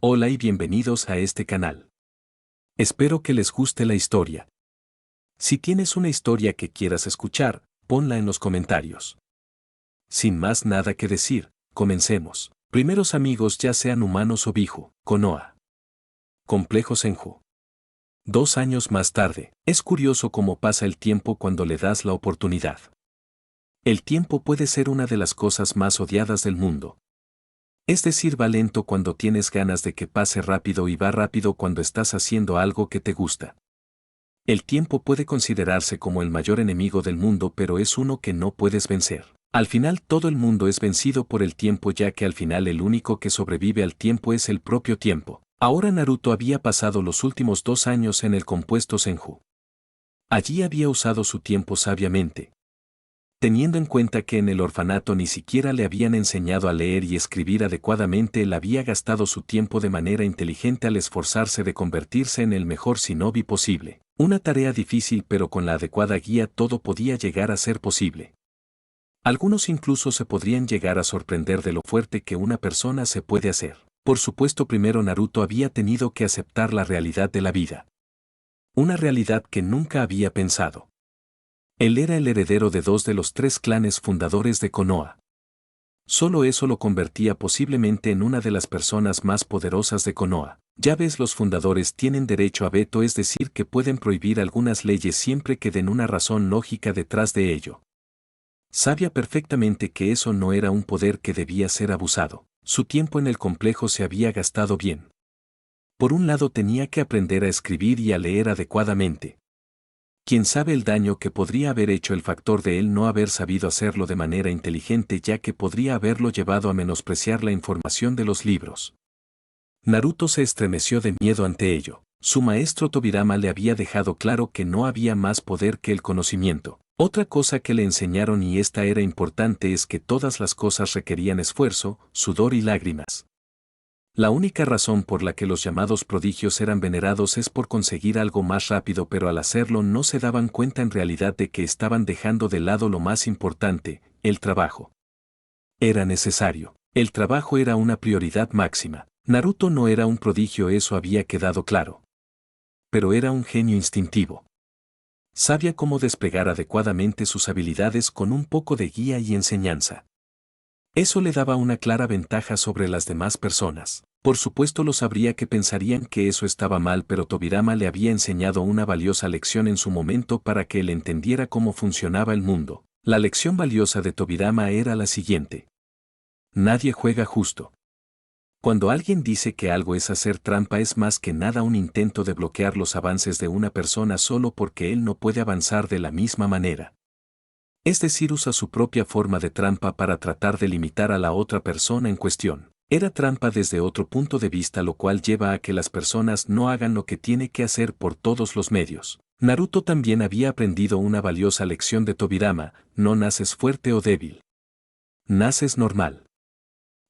Hola y bienvenidos a este canal. Espero que les guste la historia. Si tienes una historia que quieras escuchar, ponla en los comentarios. Sin más nada que decir, comencemos. Primeros amigos ya sean humanos o Biju, Konoha. Complejo Senju. 2 años más tarde, es curioso cómo pasa el tiempo cuando le das la oportunidad. El tiempo puede ser una de las cosas más odiadas del mundo. Es decir, va lento cuando tienes ganas de que pase rápido y va rápido cuando estás haciendo algo que te gusta. El tiempo puede considerarse como el mayor enemigo del mundo, pero es uno que no puedes vencer. Al final todo el mundo es vencido por el tiempo, ya que al final el único que sobrevive al tiempo es el propio tiempo. Ahora Naruto había pasado los últimos 2 años en el compuesto Senju. Allí había usado su tiempo sabiamente. Teniendo en cuenta que en el orfanato ni siquiera le habían enseñado a leer y escribir adecuadamente, él había gastado su tiempo de manera inteligente al esforzarse de convertirse en el mejor shinobi posible. Una tarea difícil, pero con la adecuada guía todo podía llegar a ser posible. Algunos incluso se podrían llegar a sorprender de lo fuerte que una persona se puede hacer. Por supuesto, primero Naruto había tenido que aceptar la realidad de la vida. Una realidad que nunca había pensado. Él era el heredero de 2 de los 3 clanes fundadores de Konoha. Solo eso lo convertía posiblemente en una de las personas más poderosas de Konoha. Ya ves, los fundadores tienen derecho a veto, es decir, que pueden prohibir algunas leyes siempre que den una razón lógica detrás de ello. Sabía perfectamente que eso no era un poder que debía ser abusado. Su tiempo en el complejo se había gastado bien. Por un lado tenía que aprender a escribir y a leer adecuadamente. Quién sabe el daño que podría haber hecho el factor de él no haber sabido hacerlo de manera inteligente, ya que podría haberlo llevado a menospreciar la información de los libros. Naruto se estremeció de miedo ante ello. Su maestro Tobirama le había dejado claro que no había más poder que el conocimiento. Otra cosa que le enseñaron, y esta era importante, es que todas las cosas requerían esfuerzo, sudor y lágrimas. La única razón por la que los llamados prodigios eran venerados es por conseguir algo más rápido, pero al hacerlo no se daban cuenta en realidad de que estaban dejando de lado lo más importante, el trabajo. Era necesario. El trabajo era una prioridad máxima. Naruto no era un prodigio, eso había quedado claro. Pero era un genio instintivo. Sabía cómo desplegar adecuadamente sus habilidades con un poco de guía y enseñanza. Eso le daba una clara ventaja sobre las demás personas. Por supuesto, lo sabría que pensarían que eso estaba mal, pero Tobirama le había enseñado una valiosa lección en su momento para que él entendiera cómo funcionaba el mundo. La lección valiosa de Tobirama era la siguiente: nadie juega justo. Cuando alguien dice que algo es hacer trampa, es más que nada un intento de bloquear los avances de una persona solo porque él no puede avanzar de la misma manera. Es decir, usa su propia forma de trampa para tratar de limitar a la otra persona en cuestión. Era trampa desde otro punto de vista, lo cual lleva a que las personas no hagan lo que tiene que hacer por todos los medios. Naruto también había aprendido una valiosa lección de Tobirama: no naces fuerte o débil. Naces normal.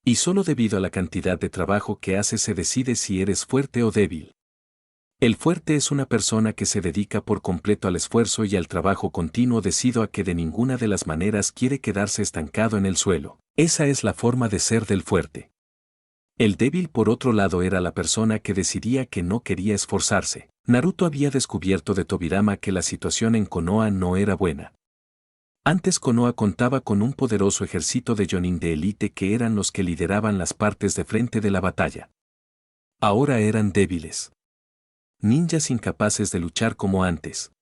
Y solo debido a la cantidad de trabajo que haces se decide si eres fuerte o débil. El fuerte es una persona que se dedica por completo al esfuerzo y al trabajo continuo, debido a que de ninguna de las maneras quiere quedarse estancado en el suelo. Esa es la forma de ser del fuerte. El débil, por otro lado, era la persona que decidía que no quería esforzarse. Naruto había descubierto de Tobirama que la situación en Konoha no era buena. Antes Konoha contaba con un poderoso ejército de Jonin de élite que eran los que lideraban las partes de frente de la batalla. Ahora eran débiles. Ninjas incapaces de luchar como antes.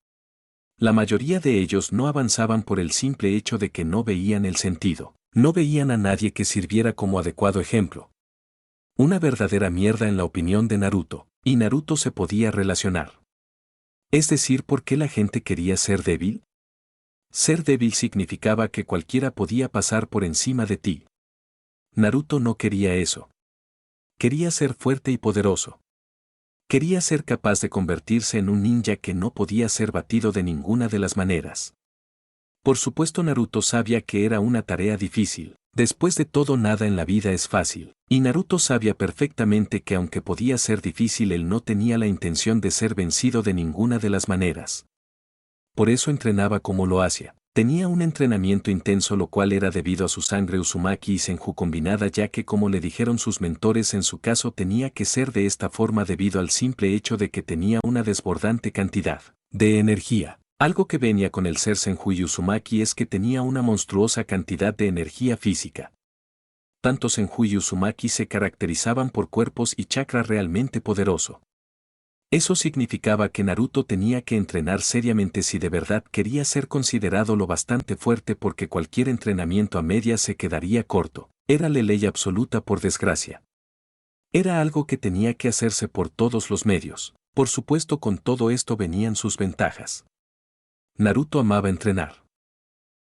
La mayoría de ellos no avanzaban por el simple hecho de que no veían el sentido. No veían a nadie que sirviera como adecuado ejemplo. Una verdadera mierda en la opinión de Naruto, y Naruto se podía relacionar. Es decir, ¿por qué la gente quería ser débil? Ser débil significaba que cualquiera podía pasar por encima de ti. Naruto no quería eso. Quería ser fuerte y poderoso. Quería ser capaz de convertirse en un ninja que no podía ser batido de ninguna de las maneras. Por supuesto, Naruto sabía que era una tarea difícil. Después de todo, nada en la vida es fácil. Y Naruto sabía perfectamente que aunque podía ser difícil, él no tenía la intención de ser vencido de ninguna de las maneras. Por eso entrenaba como lo hacía. Tenía un entrenamiento intenso, lo cual era debido a su sangre Uzumaki y Senju combinada, ya que, como le dijeron sus mentores, en su caso tenía que ser de esta forma debido al simple hecho de que tenía una desbordante cantidad de energía. Algo que venía con el ser Senju y Uzumaki es que tenía una monstruosa cantidad de energía física. Tanto Senju y Uzumaki se caracterizaban por cuerpos y chakra realmente poderoso. Eso significaba que Naruto tenía que entrenar seriamente si de verdad quería ser considerado lo bastante fuerte, porque cualquier entrenamiento a medias se quedaría corto. Era la ley absoluta, por desgracia. Era algo que tenía que hacerse por todos los medios. Por supuesto, con todo esto venían sus ventajas. Naruto amaba entrenar.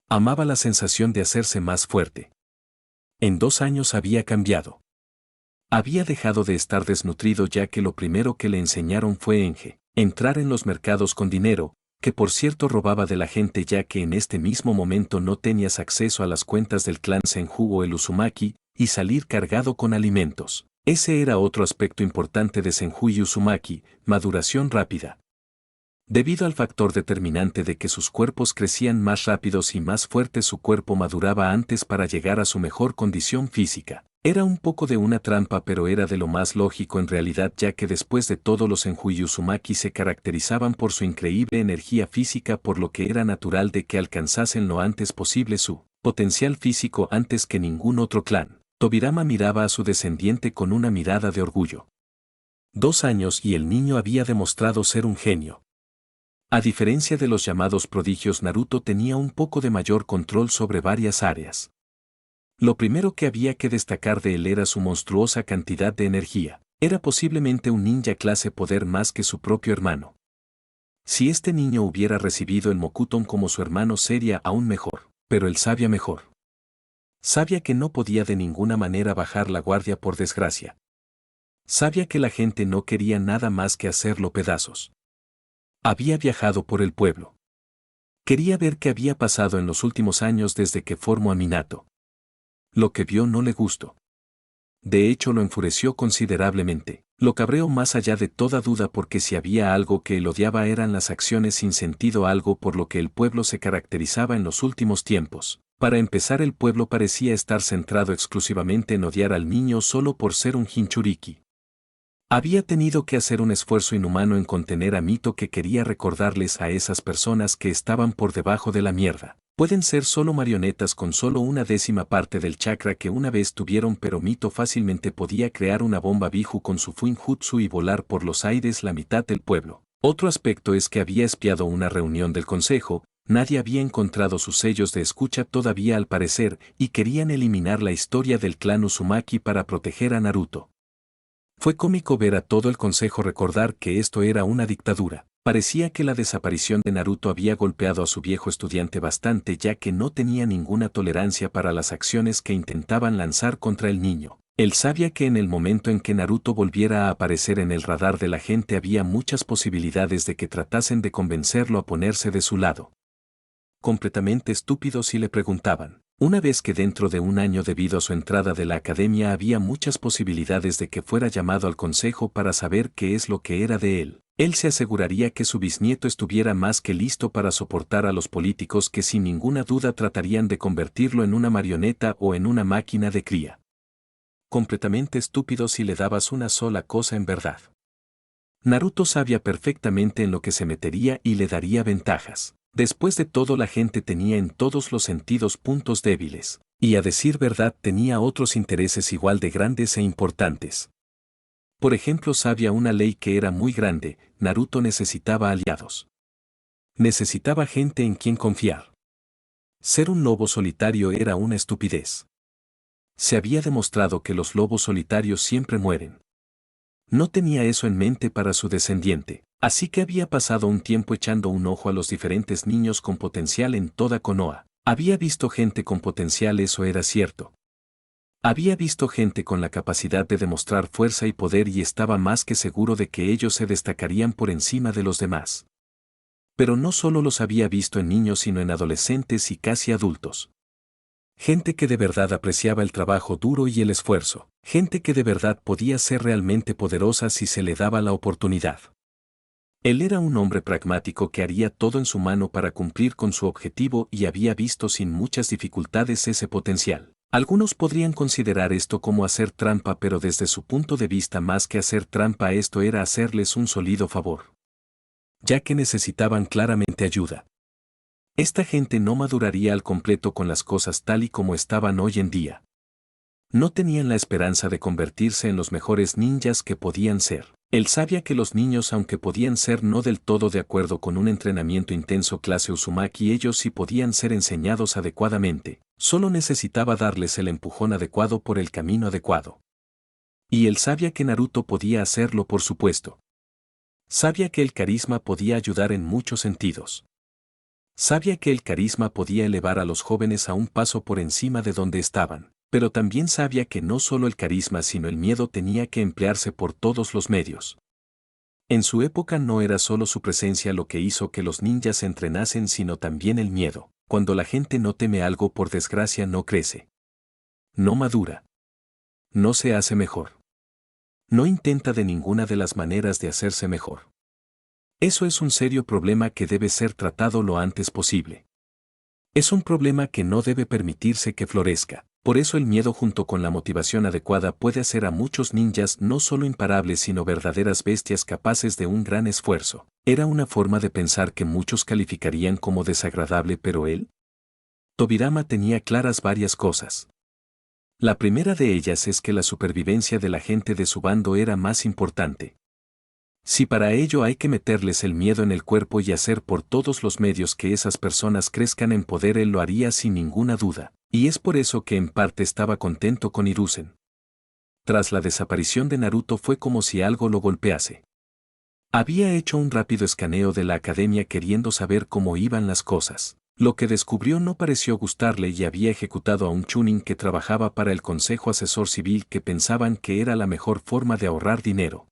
Amaba la sensación de hacerse más fuerte. En 2 años había cambiado. Había dejado de estar desnutrido, ya que lo primero que le enseñaron fue entrar en los mercados con dinero, que por cierto robaba de la gente, ya que en este mismo momento no tenías acceso a las cuentas del clan Senju o el Uzumaki, y salir cargado con alimentos. Ese era otro aspecto importante de Senju y Uzumaki: maduración rápida. Debido al factor determinante de que sus cuerpos crecían más rápidos y más fuertes, su cuerpo maduraba antes para llegar a su mejor condición física. Era un poco de una trampa, pero era de lo más lógico en realidad, ya que después de todo los Senju y Uzumaki se caracterizaban por su increíble energía física, por lo que era natural de que alcanzasen lo antes posible su potencial físico antes que ningún otro clan. Tobirama miraba a su descendiente con una mirada de orgullo. 2 años y el niño había demostrado ser un genio. A diferencia de los llamados prodigios, Naruto tenía un poco de mayor control sobre varias áreas. Lo primero que había que destacar de él era su monstruosa cantidad de energía. Era posiblemente un ninja clase poder más que su propio hermano. Si este niño hubiera recibido el Mokuton como su hermano, sería aún mejor, pero él sabía mejor. Sabía que no podía de ninguna manera bajar la guardia, por desgracia. Sabía que la gente no quería nada más que hacerlo pedazos. Había viajado por el pueblo. Quería ver qué había pasado en los últimos años desde que formó a Minato. Lo que vio no le gustó. De hecho, lo enfureció considerablemente. Lo cabreó más allá de toda duda, porque si había algo que él odiaba eran las acciones sin sentido, algo por lo que el pueblo se caracterizaba en los últimos tiempos. Para empezar, el pueblo parecía estar centrado exclusivamente en odiar al niño solo por ser un Jinchuriki. Había tenido que hacer un esfuerzo inhumano en contener a Mito, que quería recordarles a esas personas que estaban por debajo de la mierda. Pueden ser solo marionetas con solo una 10ª parte del chakra que una vez tuvieron, pero Mito fácilmente podía crear una bomba Biju con su Fuinjutsu y volar por los aires la mitad del pueblo. Otro aspecto es que había espiado una reunión del consejo. Nadie había encontrado sus sellos de escucha todavía, al parecer, y querían eliminar la historia del clan Uzumaki para proteger a Naruto. Fue cómico ver a todo el consejo recordar que esto era una dictadura. Parecía que la desaparición de Naruto había golpeado a su viejo estudiante bastante, ya que no tenía ninguna tolerancia para las acciones que intentaban lanzar contra el niño. Él sabía que en el momento en que Naruto volviera a aparecer en el radar de la gente había muchas posibilidades de que tratasen de convencerlo a ponerse de su lado. Completamente estúpido si le preguntaban. Una vez que dentro de un año, debido a su entrada de la academia, había muchas posibilidades de que fuera llamado al consejo para saber qué es lo que era de él. Él se aseguraría que su bisnieto estuviera más que listo para soportar a los políticos, que sin ninguna duda tratarían de convertirlo en una marioneta o en una máquina de cría. Completamente estúpido si le dabas una sola cosa en verdad. Naruto sabía perfectamente en lo que se metería y le daría ventajas. Después de todo, la gente tenía en todos los sentidos puntos débiles, y a decir verdad tenía otros intereses igual de grandes e importantes. Por ejemplo, sabía una ley que era muy grande: Naruto necesitaba aliados. Necesitaba gente en quien confiar. Ser un lobo solitario era una estupidez. Se había demostrado que los lobos solitarios siempre mueren. No tenía eso en mente para su descendiente, así que había pasado un tiempo echando un ojo a los diferentes niños con potencial en toda Konoha. Había visto gente con potencial, eso era cierto. Había visto gente con la capacidad de demostrar fuerza y poder, y estaba más que seguro de que ellos se destacarían por encima de los demás. Pero no solo los había visto en niños, sino en adolescentes y casi adultos. Gente que de verdad apreciaba el trabajo duro y el esfuerzo. Gente que de verdad podía ser realmente poderosa si se le daba la oportunidad. Él era un hombre pragmático que haría todo en su mano para cumplir con su objetivo y había visto sin muchas dificultades ese potencial. Algunos podrían considerar esto como hacer trampa, pero desde su punto de vista más que hacer trampa esto era hacerles un sólido favor, ya que necesitaban claramente ayuda. Esta gente no maduraría al completo con las cosas tal y como estaban hoy en día. No tenían la esperanza de convertirse en los mejores ninjas que podían ser. Él sabía que los niños, aunque podían ser no del todo de acuerdo con un entrenamiento intenso clase Uzumaki, ellos sí podían ser enseñados adecuadamente, solo necesitaba darles el empujón adecuado por el camino adecuado. Y él sabía que Naruto podía hacerlo, por supuesto. Sabía que el carisma podía ayudar en muchos sentidos. Sabía que el carisma podía elevar a los jóvenes a un paso por encima de donde estaban. Pero también sabía que no solo el carisma sino el miedo tenía que emplearse por todos los medios. En su época no era solo su presencia lo que hizo que los ninjas entrenasen sino también el miedo. Cuando la gente no teme algo, por desgracia no crece. No madura. No se hace mejor. No intenta de ninguna de las maneras de hacerse mejor. Eso es un serio problema que debe ser tratado lo antes posible. Es un problema que no debe permitirse que florezca. Por eso el miedo junto con la motivación adecuada puede hacer a muchos ninjas no solo imparables sino verdaderas bestias capaces de un gran esfuerzo. Era una forma de pensar que muchos calificarían como desagradable, pero él, Tobirama, tenía claras varias cosas. La primera de ellas es que la supervivencia de la gente de su bando era más importante. Si para ello hay que meterles el miedo en el cuerpo y hacer por todos los medios que esas personas crezcan en poder, él lo haría sin ninguna duda. Y es por eso que en parte estaba contento con Hiruzen. Tras la desaparición de Naruto fue como si algo lo golpease. Había hecho un rápido escaneo de la academia queriendo saber cómo iban las cosas. Lo que descubrió no pareció gustarle y había ejecutado a un chunin que trabajaba para el Consejo Asesor Civil que pensaban que era la mejor forma de ahorrar dinero.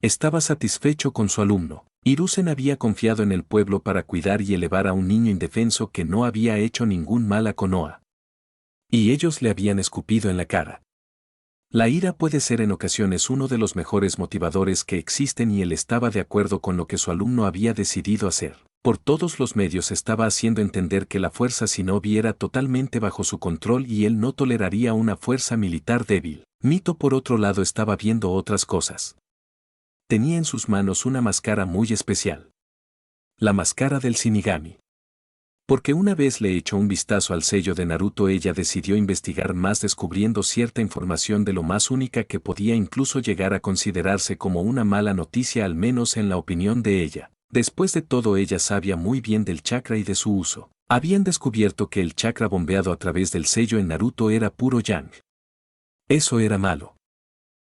Estaba satisfecho con su alumno. Hiruzen había confiado en el pueblo para cuidar y elevar a un niño indefenso que no había hecho ningún mal a Konoha. Y ellos le habían escupido en la cara. La ira puede ser en ocasiones uno de los mejores motivadores que existen y él estaba de acuerdo con lo que su alumno había decidido hacer. Por todos los medios estaba haciendo entender que la fuerza shinobi era totalmente bajo su control y él no toleraría una fuerza militar débil. Mito por otro lado estaba viendo otras cosas. Tenía en sus manos una máscara muy especial. La máscara del Shinigami. Porque una vez le echó un vistazo al sello de Naruto, ella decidió investigar más, descubriendo cierta información de lo más única que podía incluso llegar a considerarse como una mala noticia, al menos en la opinión de ella. Después de todo, ella sabía muy bien del chakra y de su uso. Habían descubierto que el chakra bombeado a través del sello en Naruto era puro yang. Eso era malo.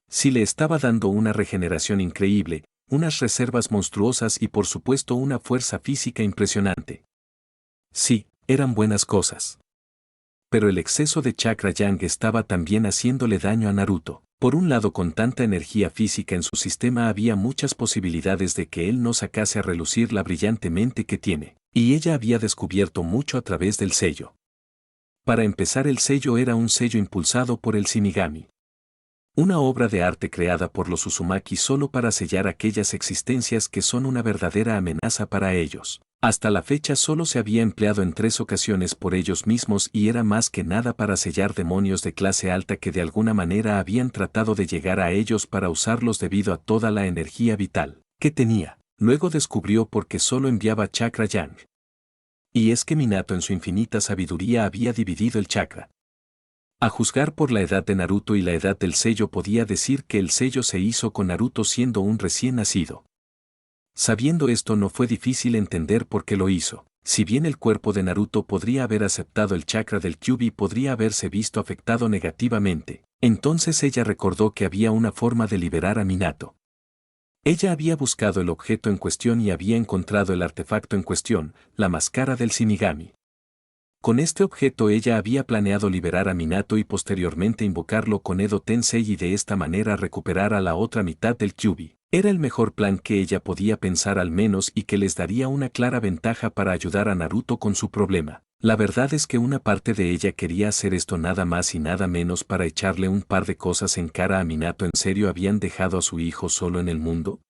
Si le estaba dando una regeneración increíble, unas reservas monstruosas y por supuesto una fuerza física impresionante. Sí, eran buenas cosas. Pero el exceso de chakra yang estaba también haciéndole daño a Naruto. Por un lado, con tanta energía física en su sistema había muchas posibilidades de que él no sacase a relucir la brillante mente que tiene, y ella había descubierto mucho a través del sello. Para empezar, el sello era un sello impulsado por el Shinigami. Una obra de arte creada por los Uzumaki solo para sellar aquellas existencias que son una verdadera amenaza para ellos. Hasta la fecha solo se había empleado en 3 ocasiones por ellos mismos y era más que nada para sellar demonios de clase alta que de alguna manera habían tratado de llegar a ellos para usarlos debido a toda la energía vital que tenía. Luego descubrió por qué solo enviaba chakra yang. Y es que Minato en su infinita sabiduría había dividido el chakra. A juzgar por la edad de Naruto y la edad del sello, podía decir que el sello se hizo con Naruto siendo un recién nacido. Sabiendo esto, no fue difícil entender por qué lo hizo. Si bien el cuerpo de Naruto podría haber aceptado el chakra del Kyuubi y podría haberse visto afectado negativamente, entonces ella recordó que había una forma de liberar a Minato. Ella había buscado el objeto en cuestión y había encontrado el artefacto en cuestión, la máscara del Shinigami. Con este objeto ella había planeado liberar a Minato y posteriormente invocarlo con Edo Tensei y de esta manera recuperar a la otra mitad del Kyuubi. Era el mejor plan que ella podía pensar, al menos, y que les daría una clara ventaja para ayudar a Naruto con su problema. La verdad es que una parte de ella quería hacer esto nada más y nada menos para echarle un par de cosas en cara a Minato. ¿En serio habían dejado a su hijo solo en el mundo?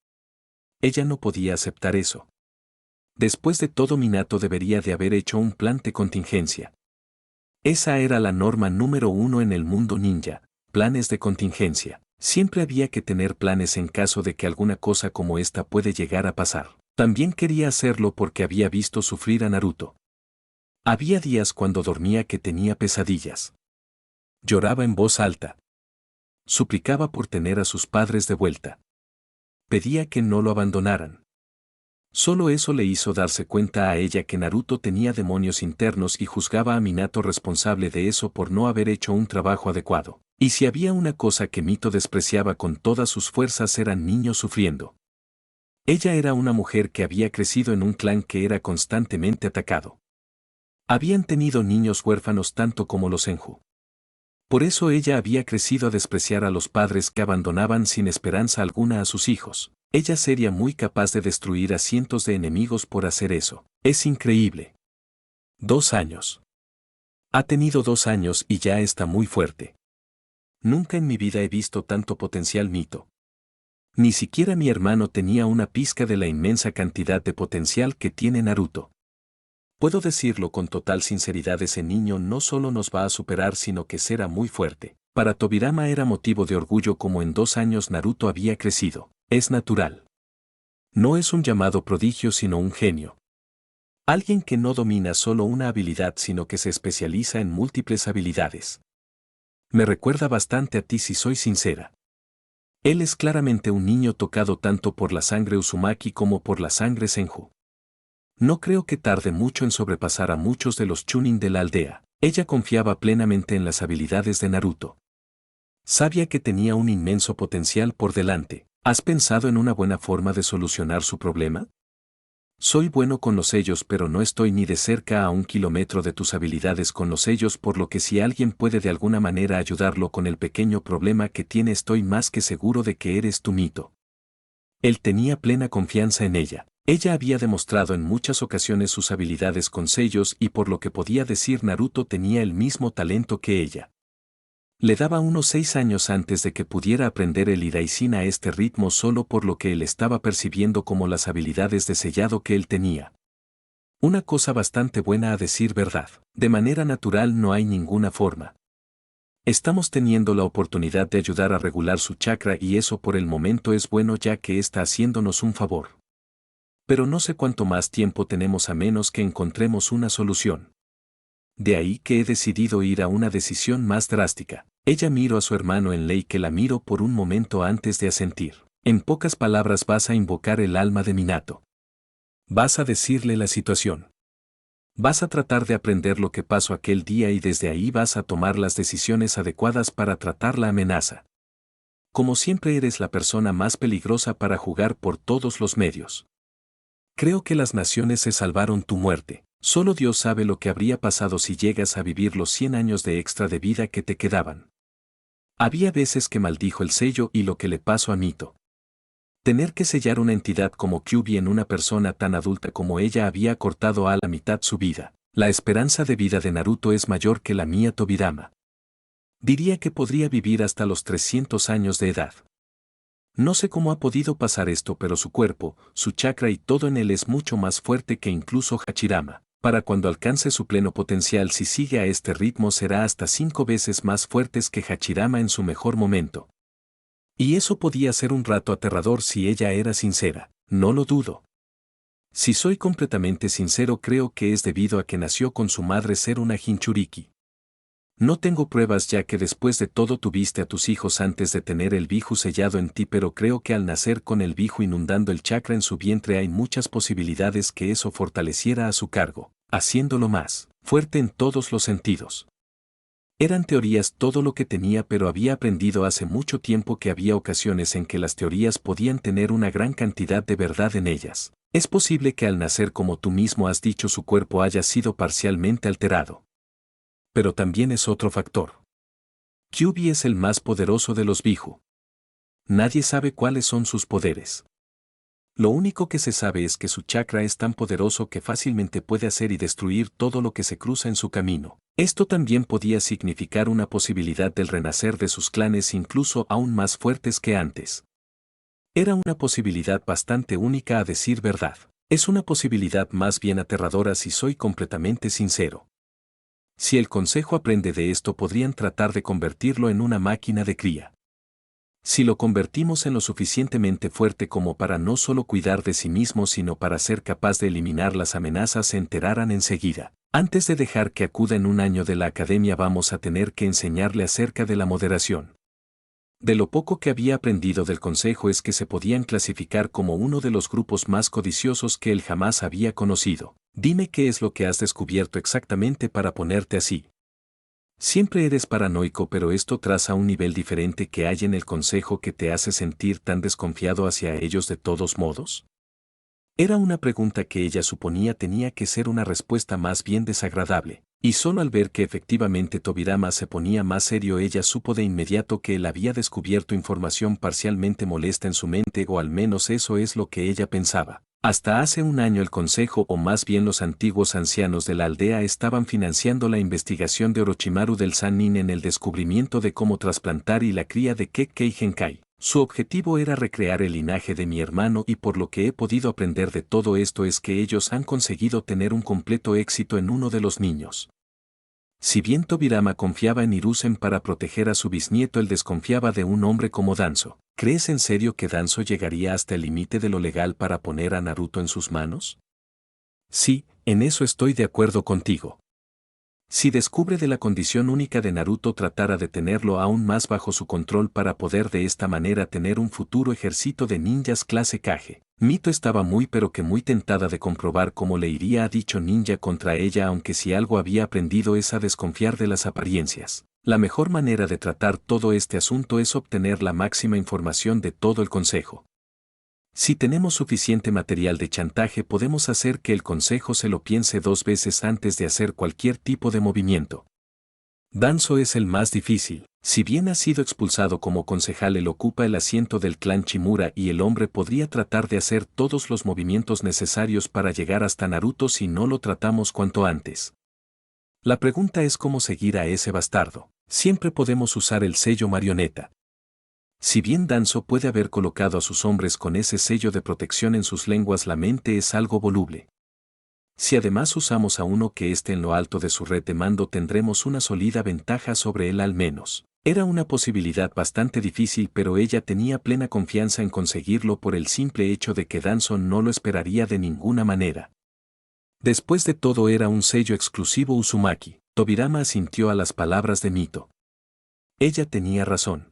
Ella no podía aceptar eso. Después de todo, Minato debería de haber hecho un plan de contingencia. Esa era la norma número 1 en el mundo ninja, planes de contingencia. Siempre había que tener planes en caso de que alguna cosa como esta puede llegar a pasar. También quería hacerlo porque había visto sufrir a Naruto. Había días cuando dormía que tenía pesadillas. Lloraba en voz alta. Suplicaba por tener a sus padres de vuelta. Pedía que no lo abandonaran. Solo eso le hizo darse cuenta a ella que Naruto tenía demonios internos y juzgaba a Minato responsable de eso por no haber hecho un trabajo adecuado. Y si había una cosa que Mito despreciaba con todas sus fuerzas eran niños sufriendo. Ella era una mujer que había crecido en un clan que era constantemente atacado. Habían tenido niños huérfanos tanto como los Senju. Por eso ella había crecido a despreciar a los padres que abandonaban sin esperanza alguna a sus hijos. Ella sería muy capaz de destruir a cientos de enemigos por hacer eso. Es increíble. 2 años. Ha tenido 2 años y ya está muy fuerte. Nunca en mi vida he visto tanto potencial, Mito. Ni siquiera mi hermano tenía una pizca de la inmensa cantidad de potencial que tiene Naruto. Puedo decirlo con total sinceridad, ese niño no solo nos va a superar sino que será muy fuerte. Para Tobirama era motivo de orgullo como en 2 años Naruto había crecido. Es natural. No es un llamado prodigio sino un genio. Alguien que no domina solo una habilidad sino que se especializa en múltiples habilidades. Me recuerda bastante a ti si soy sincera. Él es claramente un niño tocado tanto por la sangre Uzumaki como por la sangre Senju. No creo que tarde mucho en sobrepasar a muchos de los Chunin de la aldea. Ella confiaba plenamente en las habilidades de Naruto. Sabía que tenía un inmenso potencial por delante. ¿Has pensado en una buena forma de solucionar su problema? Soy bueno con los sellos, pero no estoy ni de cerca a 1 kilómetro de tus habilidades con los sellos, por lo que si alguien puede de alguna manera ayudarlo con el pequeño problema que tiene, estoy más que seguro de que eres tú, Mito. Él tenía plena confianza en ella. Ella había demostrado en muchas ocasiones sus habilidades con sellos y por lo que podía decir Naruto tenía el mismo talento que ella. Le daba unos 6 años antes de que pudiera aprender el Hiraishin a este ritmo solo por lo que él estaba percibiendo como las habilidades de sellado que él tenía. Una cosa bastante buena a decir verdad. De manera natural no hay ninguna forma. Estamos teniendo la oportunidad de ayudar a regular su chakra y eso por el momento es bueno ya que está haciéndonos un favor. Pero no sé cuánto más tiempo tenemos a menos que encontremos una solución. De ahí que he decidido ir a una decisión más drástica. Ella miró a su hermano en ley, que la miró por un momento antes de asentir. En pocas palabras, vas a invocar el alma de Minato. Vas a decirle la situación. Vas a tratar de aprender lo que pasó aquel día y desde ahí vas a tomar las decisiones adecuadas para tratar la amenaza. Como siempre eres la persona más peligrosa para jugar por todos los medios. Creo que las naciones se salvaron tu muerte. Solo Dios sabe lo que habría pasado si llegas a vivir los 100 años de extra de vida que te quedaban. Había veces que maldijo el sello y lo que le pasó a Mito. Tener que sellar una entidad como Kyuubi en una persona tan adulta como ella había cortado a la mitad su vida. La esperanza de vida de Naruto es mayor que la mía, Tobirama. Diría que podría vivir hasta los 300 años de edad. No sé cómo ha podido pasar esto, pero su cuerpo, su chakra y todo en él es mucho más fuerte que incluso Hachirama. Para cuando alcance su pleno potencial, si sigue a este ritmo, será hasta 5 veces más fuertes que Hachirama en su mejor momento. Y eso podía ser un rato aterrador si ella era sincera, no lo dudo. Si soy completamente sincero, creo que es debido a que nació con su madre ser una Jinchuriki. No tengo pruebas ya que después de todo tuviste a tus hijos antes de tener el Biju sellado en ti, pero creo que al nacer con el Biju inundando el chakra en su vientre hay muchas posibilidades que eso fortaleciera a su cargo, haciéndolo más fuerte en todos los sentidos. Eran teorías todo lo que tenía, pero había aprendido hace mucho tiempo que había ocasiones en que las teorías podían tener una gran cantidad de verdad en ellas. Es posible que al nacer, como tú mismo has dicho, su cuerpo haya sido parcialmente alterado. Pero también es otro factor. Kyuubi es el más poderoso de los Biju. Nadie sabe cuáles son sus poderes. Lo único que se sabe es que su chakra es tan poderoso que fácilmente puede hacer y destruir todo lo que se cruza en su camino. Esto también podía significar una posibilidad del renacer de sus clanes incluso aún más fuertes que antes. Era una posibilidad bastante única a decir verdad. Es una posibilidad más bien aterradora si soy completamente sincero. Si el consejo aprende de esto, podrían tratar de convertirlo en una máquina de cría. Si lo convertimos en lo suficientemente fuerte como para no solo cuidar de sí mismo sino para ser capaz de eliminar las amenazas, se enterarán enseguida. Antes de dejar que acuda en un año de la academia, vamos a tener que enseñarle acerca de la moderación. De lo poco que había aprendido del consejo es que se podían clasificar como uno de los grupos más codiciosos que él jamás había conocido. Dime qué es lo que has descubierto exactamente para ponerte así. Siempre eres paranoico, pero esto traza un nivel diferente que hay en el consejo que te hace sentir tan desconfiado hacia ellos de todos modos. Era una pregunta que ella suponía tenía que ser una respuesta más bien desagradable, y solo al ver que efectivamente Tobirama se ponía más serio, ella supo de inmediato que él había descubierto información parcialmente molesta en su mente, o al menos eso es lo que ella pensaba. Hasta hace un año el consejo, o más bien los antiguos ancianos de la aldea, estaban financiando la investigación de Orochimaru del Sannin en el descubrimiento de cómo trasplantar y la cría de Kekkei Genkai. Su objetivo era recrear el linaje de mi hermano, y por lo que he podido aprender de todo esto es que ellos han conseguido tener un completo éxito en uno de los niños. Si bien Tobirama confiaba en Hiruzen para proteger a su bisnieto, él desconfiaba de un hombre como Danzo. ¿Crees en serio que Danzo llegaría hasta el límite de lo legal para poner a Naruto en sus manos? Sí, en eso estoy de acuerdo contigo. Si descubre de la condición única de Naruto, tratará de tenerlo aún más bajo su control para poder de esta manera tener un futuro ejército de ninjas clase Kage. Mito estaba muy pero que muy tentada de comprobar cómo le iría a dicho ninja contra ella, aunque si algo había aprendido es a desconfiar de las apariencias. La mejor manera de tratar todo este asunto es obtener la máxima información de todo el consejo. Si tenemos suficiente material de chantaje, podemos hacer que el consejo se lo piense dos veces antes de hacer cualquier tipo de movimiento. Danzo es el más difícil. Si bien ha sido expulsado como concejal, él ocupa el asiento del clan Chimura y el hombre podría tratar de hacer todos los movimientos necesarios para llegar hasta Naruto si no lo tratamos cuanto antes. La pregunta es cómo seguir a ese bastardo. Siempre podemos usar el sello marioneta. Si bien Danzo puede haber colocado a sus hombres con ese sello de protección en sus lenguas, la mente es algo voluble. Si además usamos a uno que esté en lo alto de su red de mando, tendremos una sólida ventaja sobre él al menos. Era una posibilidad bastante difícil, pero ella tenía plena confianza en conseguirlo por el simple hecho de que Danzo no lo esperaría de ninguna manera. Después de todo, era un sello exclusivo Uzumaki. Tobirama asintió a las palabras de Mito. Ella tenía razón.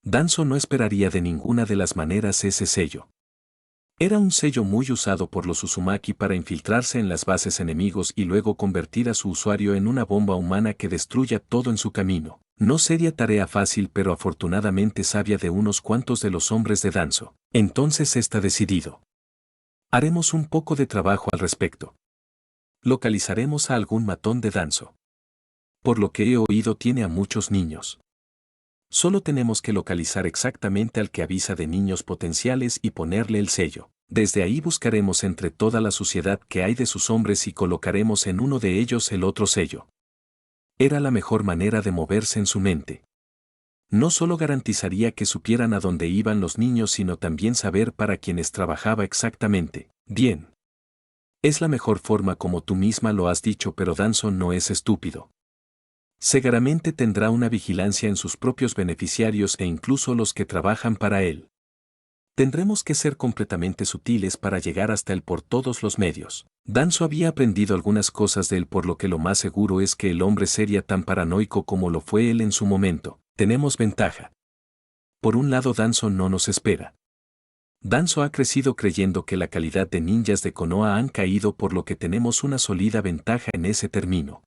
Danzo no esperaría de ninguna de las maneras ese sello. Era un sello muy usado por los Uzumaki para infiltrarse en las bases enemigos y luego convertir a su usuario en una bomba humana que destruya todo en su camino. No sería tarea fácil, pero afortunadamente sabía de unos cuantos de los hombres de Danzo. Entonces está decidido. Haremos un poco de trabajo al respecto. Localizaremos a algún matón de Danzo. Por lo que he oído, tiene a muchos niños. Solo tenemos que localizar exactamente al que avisa de niños potenciales y ponerle el sello. Desde ahí buscaremos entre toda la suciedad que hay de sus hombres y colocaremos en uno de ellos el otro sello. Era la mejor manera de moverse en su mente. No solo garantizaría que supieran a dónde iban los niños, sino también saber para quiénes trabajaba exactamente. Bien. Es la mejor forma, como tú misma lo has dicho, pero Danzo no es estúpido. Seguramente tendrá una vigilancia en sus propios beneficiarios e incluso los que trabajan para él. Tendremos que ser completamente sutiles para llegar hasta él por todos los medios. Danzo había aprendido algunas cosas de él, por lo que lo más seguro es que el hombre sería tan paranoico como lo fue él en su momento. Tenemos ventaja. Por un lado, Danzo no nos espera. Danzo ha crecido creyendo que la calidad de ninjas de Konoha han caído, por lo que tenemos una sólida ventaja en ese término.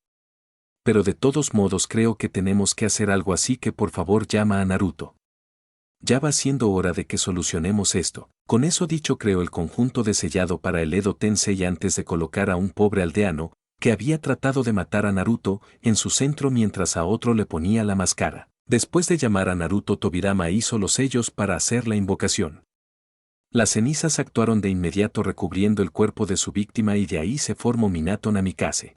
Pero de todos modos creo que tenemos que hacer algo, así que por favor llama a Naruto. Ya va siendo hora de que solucionemos esto. Con eso dicho, creó el conjunto de sellado para el Edo Tensei antes de colocar a un pobre aldeano, que había tratado de matar a Naruto, en su centro mientras a otro le ponía la máscara. Después de llamar a Naruto, Tobirama hizo los sellos para hacer la invocación. Las cenizas actuaron de inmediato recubriendo el cuerpo de su víctima y de ahí se formó Minato Namikaze.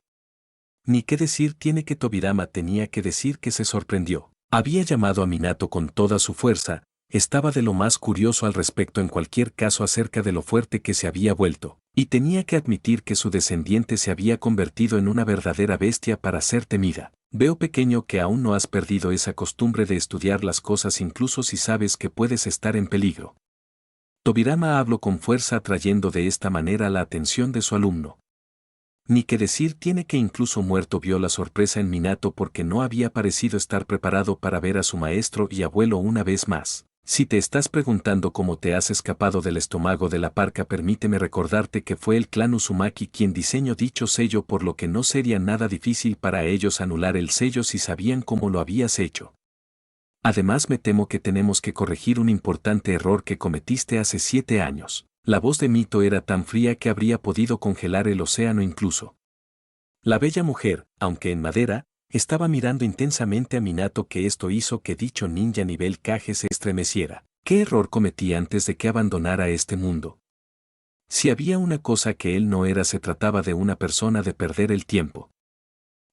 Ni qué decir tiene que Tobirama tenía que decir que se sorprendió. Había llamado a Minato con toda su fuerza, estaba de lo más curioso al respecto en cualquier caso acerca de lo fuerte que se había vuelto, y tenía que admitir que su descendiente se había convertido en una verdadera bestia para ser temida. Veo pequeño que aún no has perdido esa costumbre de estudiar las cosas incluso si sabes que puedes estar en peligro. Tobirama habló con fuerza atrayendo de esta manera la atención de su alumno. Ni que decir tiene que incluso muerto vio la sorpresa en Minato porque no había parecido estar preparado para ver a su maestro y abuelo una vez más. Si te estás preguntando cómo te has escapado del estómago de la parca, permíteme recordarte que fue el clan Uzumaki quien diseñó dicho sello, por lo que no sería nada difícil para ellos anular el sello si sabían cómo lo habías hecho. Además me temo que tenemos que corregir un importante error que cometiste hace 7 años. La voz de Mito era tan fría que habría podido congelar el océano incluso. La bella mujer, aunque en madera, estaba mirando intensamente a Minato, que esto hizo que dicho ninja nivel Kage se estremeciera. ¿Qué error cometí antes de que abandonara este mundo? Si había una cosa que él no era, se trataba de una persona de perder el tiempo.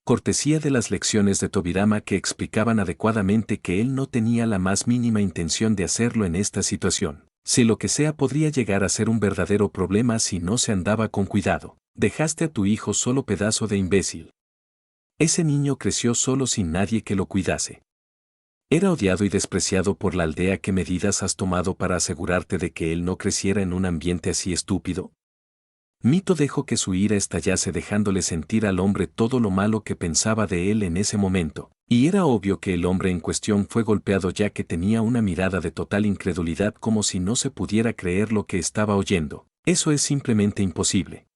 Cortesía de las lecciones de Tobirama que explicaban adecuadamente que él no tenía la más mínima intención de hacerlo en esta situación. Si lo que sea podría llegar a ser un verdadero problema si no se andaba con cuidado. Dejaste a tu hijo solo, pedazo de imbécil. Ese niño creció solo sin nadie que lo cuidase. Era odiado y despreciado por la aldea. ¿Qué medidas has tomado para asegurarte de que él no creciera en un ambiente así estúpido? Mito dejó que su ira estallase, dejándole sentir al hombre todo lo malo que pensaba de él en ese momento, y era obvio que el hombre en cuestión fue golpeado, ya que tenía una mirada de total incredulidad, como si no se pudiera creer lo que estaba oyendo. Eso es simplemente imposible.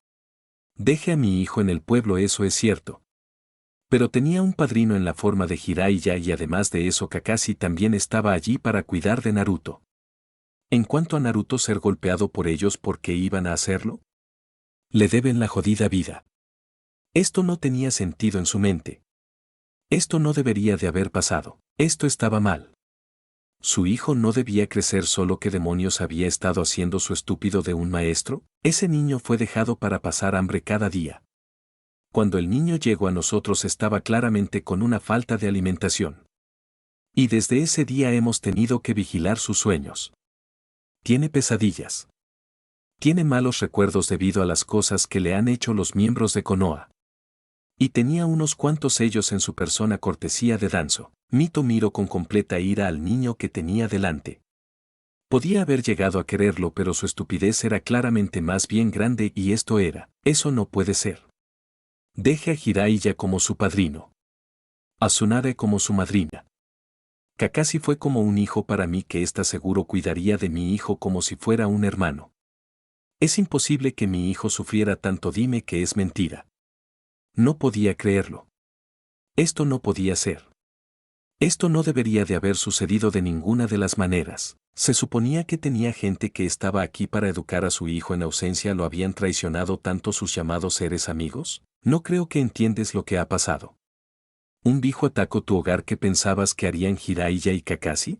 Deje a mi hijo en el pueblo, eso es cierto. Pero tenía un padrino en la forma de Jiraiya, y además de eso Kakashi también estaba allí para cuidar de Naruto. En cuanto a Naruto, ser golpeado por ellos, ¿por qué iban a hacerlo? Le deben la jodida vida. Esto no tenía sentido en su mente. Esto no debería de haber pasado. Esto estaba mal. ¿Su hijo no debía crecer solo? ¿Qué demonios había estado haciendo su estúpido de un maestro? Ese niño fue dejado para pasar hambre cada día. Cuando el niño llegó a nosotros estaba claramente con una falta de alimentación. Y desde ese día hemos tenido que vigilar sus sueños. Tiene pesadillas. Tiene malos recuerdos debido a las cosas que le han hecho los miembros de Konoha. Y tenía unos cuantos sellos en su persona, cortesía de Danzo. Mito miró con completa ira al niño que tenía delante. Podía haber llegado a quererlo, pero su estupidez era claramente más bien grande, y eso no puede ser. Deje a Jiraiya como su padrino. A Tsunade como su madrina. Kakashi fue como un hijo para mí, que está seguro cuidaría de mi hijo como si fuera un hermano. Es imposible que mi hijo sufriera tanto, dime que es mentira. No podía creerlo. Esto no podía ser. Esto no debería de haber sucedido de ninguna de las maneras. Se suponía que tenía gente que estaba aquí para educar a su hijo en ausencia. ¿Lo habían traicionado tanto sus llamados seres amigos? No creo que entiendes lo que ha pasado. ¿Un viejo atacó tu hogar? ¿Qué pensabas que harían Jiraiya y Kakashi?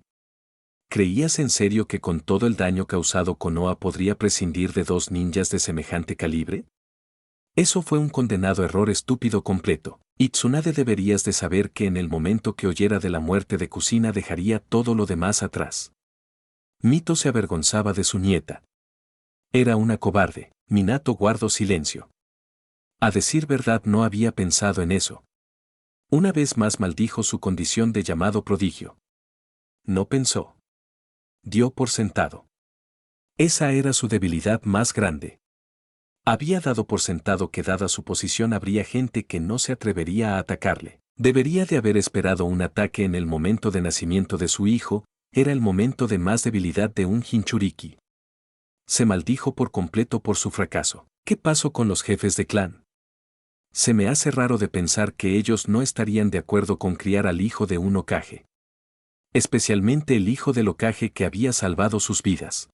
¿Creías en serio que con todo el daño causado Konoha podría prescindir de 2 ninjas de semejante calibre? Eso fue un condenado error estúpido completo. Y Tsunade, deberías de saber que en el momento que oyera de la muerte de Kusina dejaría todo lo demás atrás. Mito se avergonzaba de su nieta. Era una cobarde. Minato guardó silencio. A decir verdad, no había pensado en eso. Una vez más maldijo su condición de llamado prodigio. No pensó. Dio por sentado. Esa era su debilidad más grande. Había dado por sentado que, dada su posición, habría gente que no se atrevería a atacarle. Debería de haber esperado un ataque en el momento de nacimiento de su hijo. Era el momento de más debilidad de un Jinchuriki. Se maldijo por completo por su fracaso. ¿Qué pasó con los jefes de clan? Se me hace raro de pensar que ellos no estarían de acuerdo con criar al hijo de un Hokage. Especialmente el hijo del Hokage que había salvado sus vidas.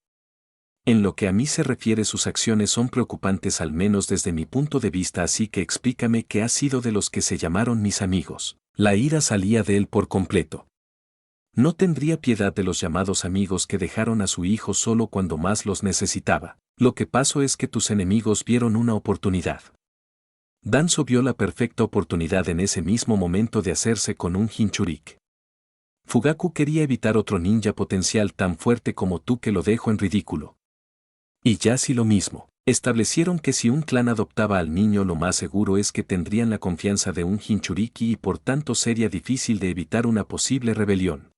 En lo que a mí se refiere, sus acciones son preocupantes, al menos desde mi punto de vista, así que explícame qué ha sido de los que se llamaron mis amigos. La ira salía de él por completo. No tendría piedad de los llamados amigos que dejaron a su hijo solo cuando más los necesitaba. Lo que pasó es que tus enemigos vieron una oportunidad. Danzo vio la perfecta oportunidad en ese mismo momento de hacerse con un Jinchurik. Fugaku quería evitar otro ninja potencial tan fuerte como tú que lo dejó en ridículo. Y Yasi lo mismo. Establecieron que si un clan adoptaba al niño lo más seguro es que tendrían la confianza de un Jinchuriki y por tanto sería difícil de evitar una posible rebelión.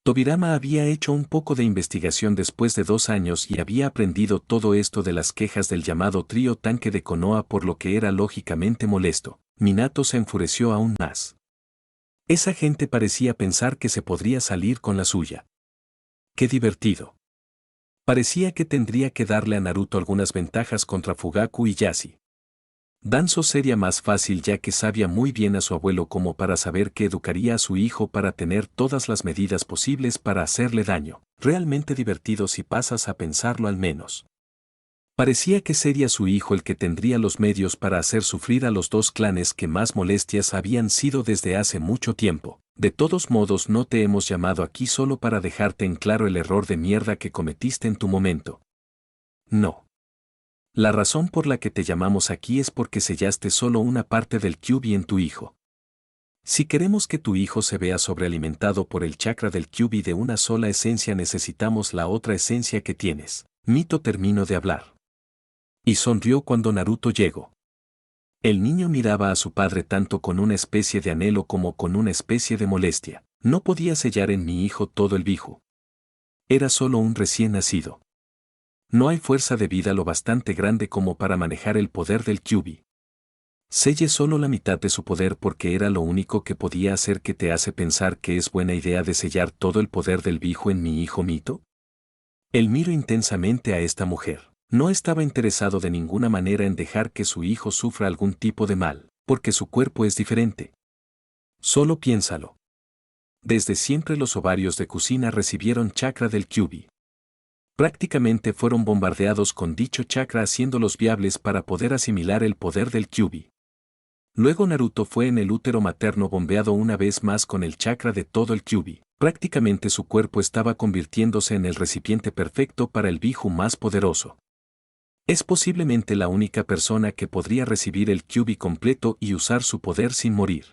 Tobirama había hecho un poco de investigación después de 2 años y había aprendido todo esto de las quejas del llamado trío tanque de Konoha, por lo que era lógicamente molesto. Minato se enfureció aún más. Esa gente parecía pensar que se podría salir con la suya. ¡Qué divertido! Parecía que tendría que darle a Naruto algunas ventajas contra Fugaku y Yasi. Danzo sería más fácil ya que sabía muy bien a su abuelo como para saber que educaría a su hijo para tener todas las medidas posibles para hacerle daño. Realmente divertido si pasas a pensarlo al menos. Parecía que sería su hijo el que tendría los medios para hacer sufrir a los dos clanes que más molestias habían sido desde hace mucho tiempo. De todos modos, no te hemos llamado aquí solo para dejarte en claro el error de mierda que cometiste en tu momento. No. La razón por la que te llamamos aquí es porque sellaste solo una parte del Kyuubi en tu hijo. Si queremos que tu hijo se vea sobrealimentado por el chakra del Kyuubi de una sola esencia, necesitamos la otra esencia que tienes. Mito terminó de hablar. Y sonrió cuando Naruto llegó. El niño miraba a su padre tanto con una especie de anhelo como con una especie de molestia. No podía sellar en mi hijo todo el biju. Era solo un recién nacido. No hay fuerza de vida lo bastante grande como para manejar el poder del Kyuubi. Selle solo la mitad de su poder porque era lo único que podía hacer. ¿Que te hace pensar que es buena idea de sellar todo el poder del biju en mi hijo Mito? Él miró intensamente a esta mujer. No estaba interesado de ninguna manera en dejar que su hijo sufra algún tipo de mal, porque su cuerpo es diferente. Solo piénsalo. Desde siempre los ovarios de Kusina recibieron chakra del Kyuubi. Prácticamente fueron bombardeados con dicho chakra haciéndolos viables para poder asimilar el poder del Kyuubi. Luego Naruto fue en el útero materno bombeado una vez más con el chakra de todo el Kyuubi. Prácticamente su cuerpo estaba convirtiéndose en el recipiente perfecto para el biju más poderoso. Es posiblemente la única persona que podría recibir el Kyuubi completo y usar su poder sin morir.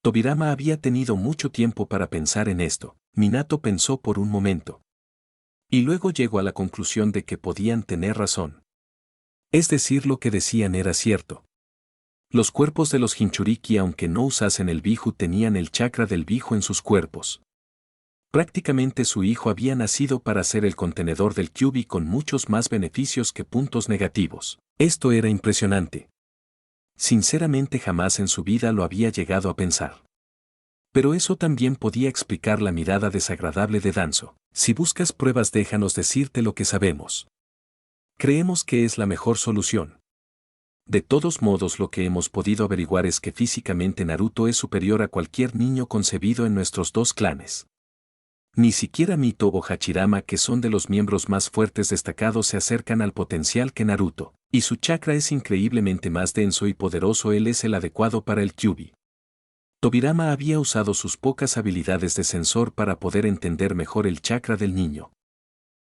Tobirama había tenido mucho tiempo para pensar en esto. Minato pensó por un momento. Y luego llegó a la conclusión de que podían tener razón. Es decir, lo que decían era cierto. Los cuerpos de los Jinchuriki, aunque no usasen el biju, tenían el chakra del biju en sus cuerpos. Prácticamente su hijo había nacido para ser el contenedor del Kyuubi con muchos más beneficios que puntos negativos. Esto era impresionante. Sinceramente jamás en su vida lo había llegado a pensar. Pero eso también podía explicar la mirada desagradable de Danzo. Si buscas pruebas, déjanos decirte lo que sabemos. Creemos que es la mejor solución. De todos modos, lo que hemos podido averiguar es que físicamente Naruto es superior a cualquier niño concebido en nuestros dos clanes. Ni siquiera Mito o Hachirama, que son de los miembros más fuertes destacados, se acercan al potencial que Naruto, y su chakra es increíblemente más denso y poderoso. Él es el adecuado para el Kyuubi. Tobirama había usado sus pocas habilidades de sensor para poder entender mejor el chakra del niño.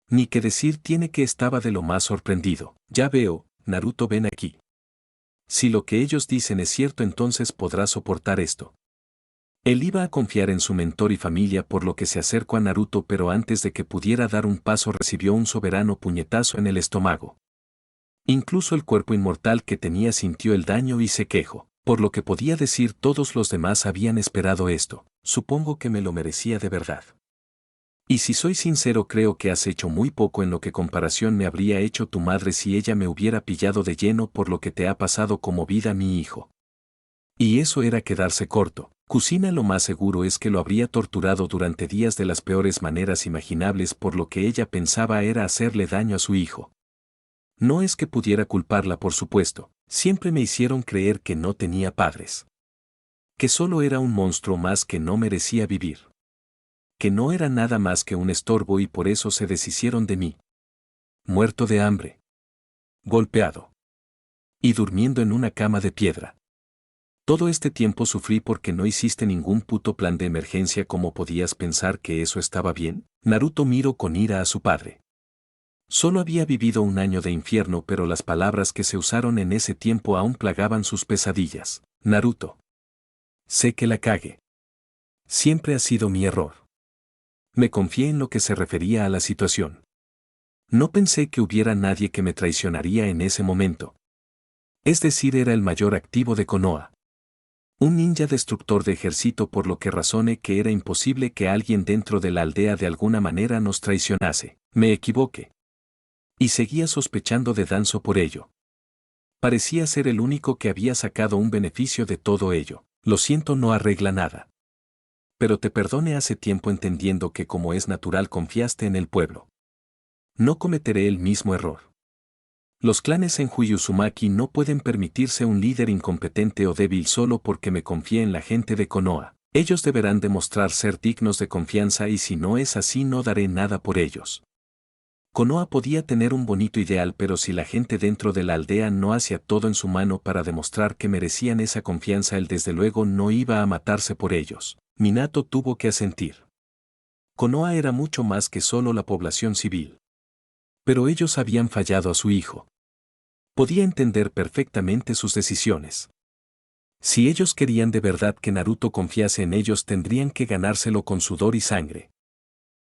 Ni que decir tiene que estaba de lo más sorprendido. Ya veo, Naruto, ven aquí. Si lo que ellos dicen es cierto, entonces podrá soportar esto. Él iba a confiar en su mentor y familia, por lo que se acercó a Naruto, pero antes de que pudiera dar un paso recibió un soberano puñetazo en el estómago. Incluso el cuerpo inmortal que tenía sintió el daño y se quejó. Por lo que podía decir, todos los demás habían esperado esto. Supongo que me lo merecía de verdad. Y si soy sincero, creo que has hecho muy poco en lo que comparación me habría hecho tu madre si ella me hubiera pillado de lleno por lo que te ha pasado como vida, mi hijo. Y eso era quedarse corto. Kusina lo más seguro es que lo habría torturado durante días de las peores maneras imaginables, por lo que ella pensaba era hacerle daño a su hijo. No es que pudiera culparla, por supuesto, siempre me hicieron creer que no tenía padres. Que solo era un monstruo más que no merecía vivir. Que no era nada más que un estorbo y por eso se deshicieron de mí. Muerto de hambre. Golpeado. Y durmiendo en una cama de piedra. Todo este tiempo sufrí porque no hiciste ningún puto plan de emergencia. ¿Cómo podías pensar que eso estaba bien? Naruto miró con ira a su padre. Solo había vivido un año de infierno, pero las palabras que se usaron en ese tiempo aún plagaban sus pesadillas. Naruto. Sé que la cagué. Siempre ha sido mi error. Me confié en lo que se refería a la situación. No pensé que hubiera nadie que me traicionaría en ese momento. Es decir, era el mayor activo de Konoha. Un ninja destructor de ejército, por lo que razoné que era imposible que alguien dentro de la aldea de alguna manera nos traicionase. Me equivoqué. Y seguía sospechando de Danzo por ello. Parecía ser el único que había sacado un beneficio de todo ello. Lo siento, no arregla nada. Pero te perdoné hace tiempo entendiendo que como es natural confiaste en el pueblo. No cometeré el mismo error. Los clanes en Uzumaki no pueden permitirse un líder incompetente o débil solo porque me confié en la gente de Konoha. Ellos deberán demostrar ser dignos de confianza y si no es así no daré nada por ellos. Konoha podía tener un bonito ideal, pero si la gente dentro de la aldea no hacía todo en su mano para demostrar que merecían esa confianza, él desde luego no iba a matarse por ellos. Minato tuvo que asentir. Konoha era mucho más que solo la población civil. Pero ellos habían fallado a su hijo. Podía entender perfectamente sus decisiones. Si ellos querían de verdad que Naruto confiase en ellos, tendrían que ganárselo con sudor y sangre.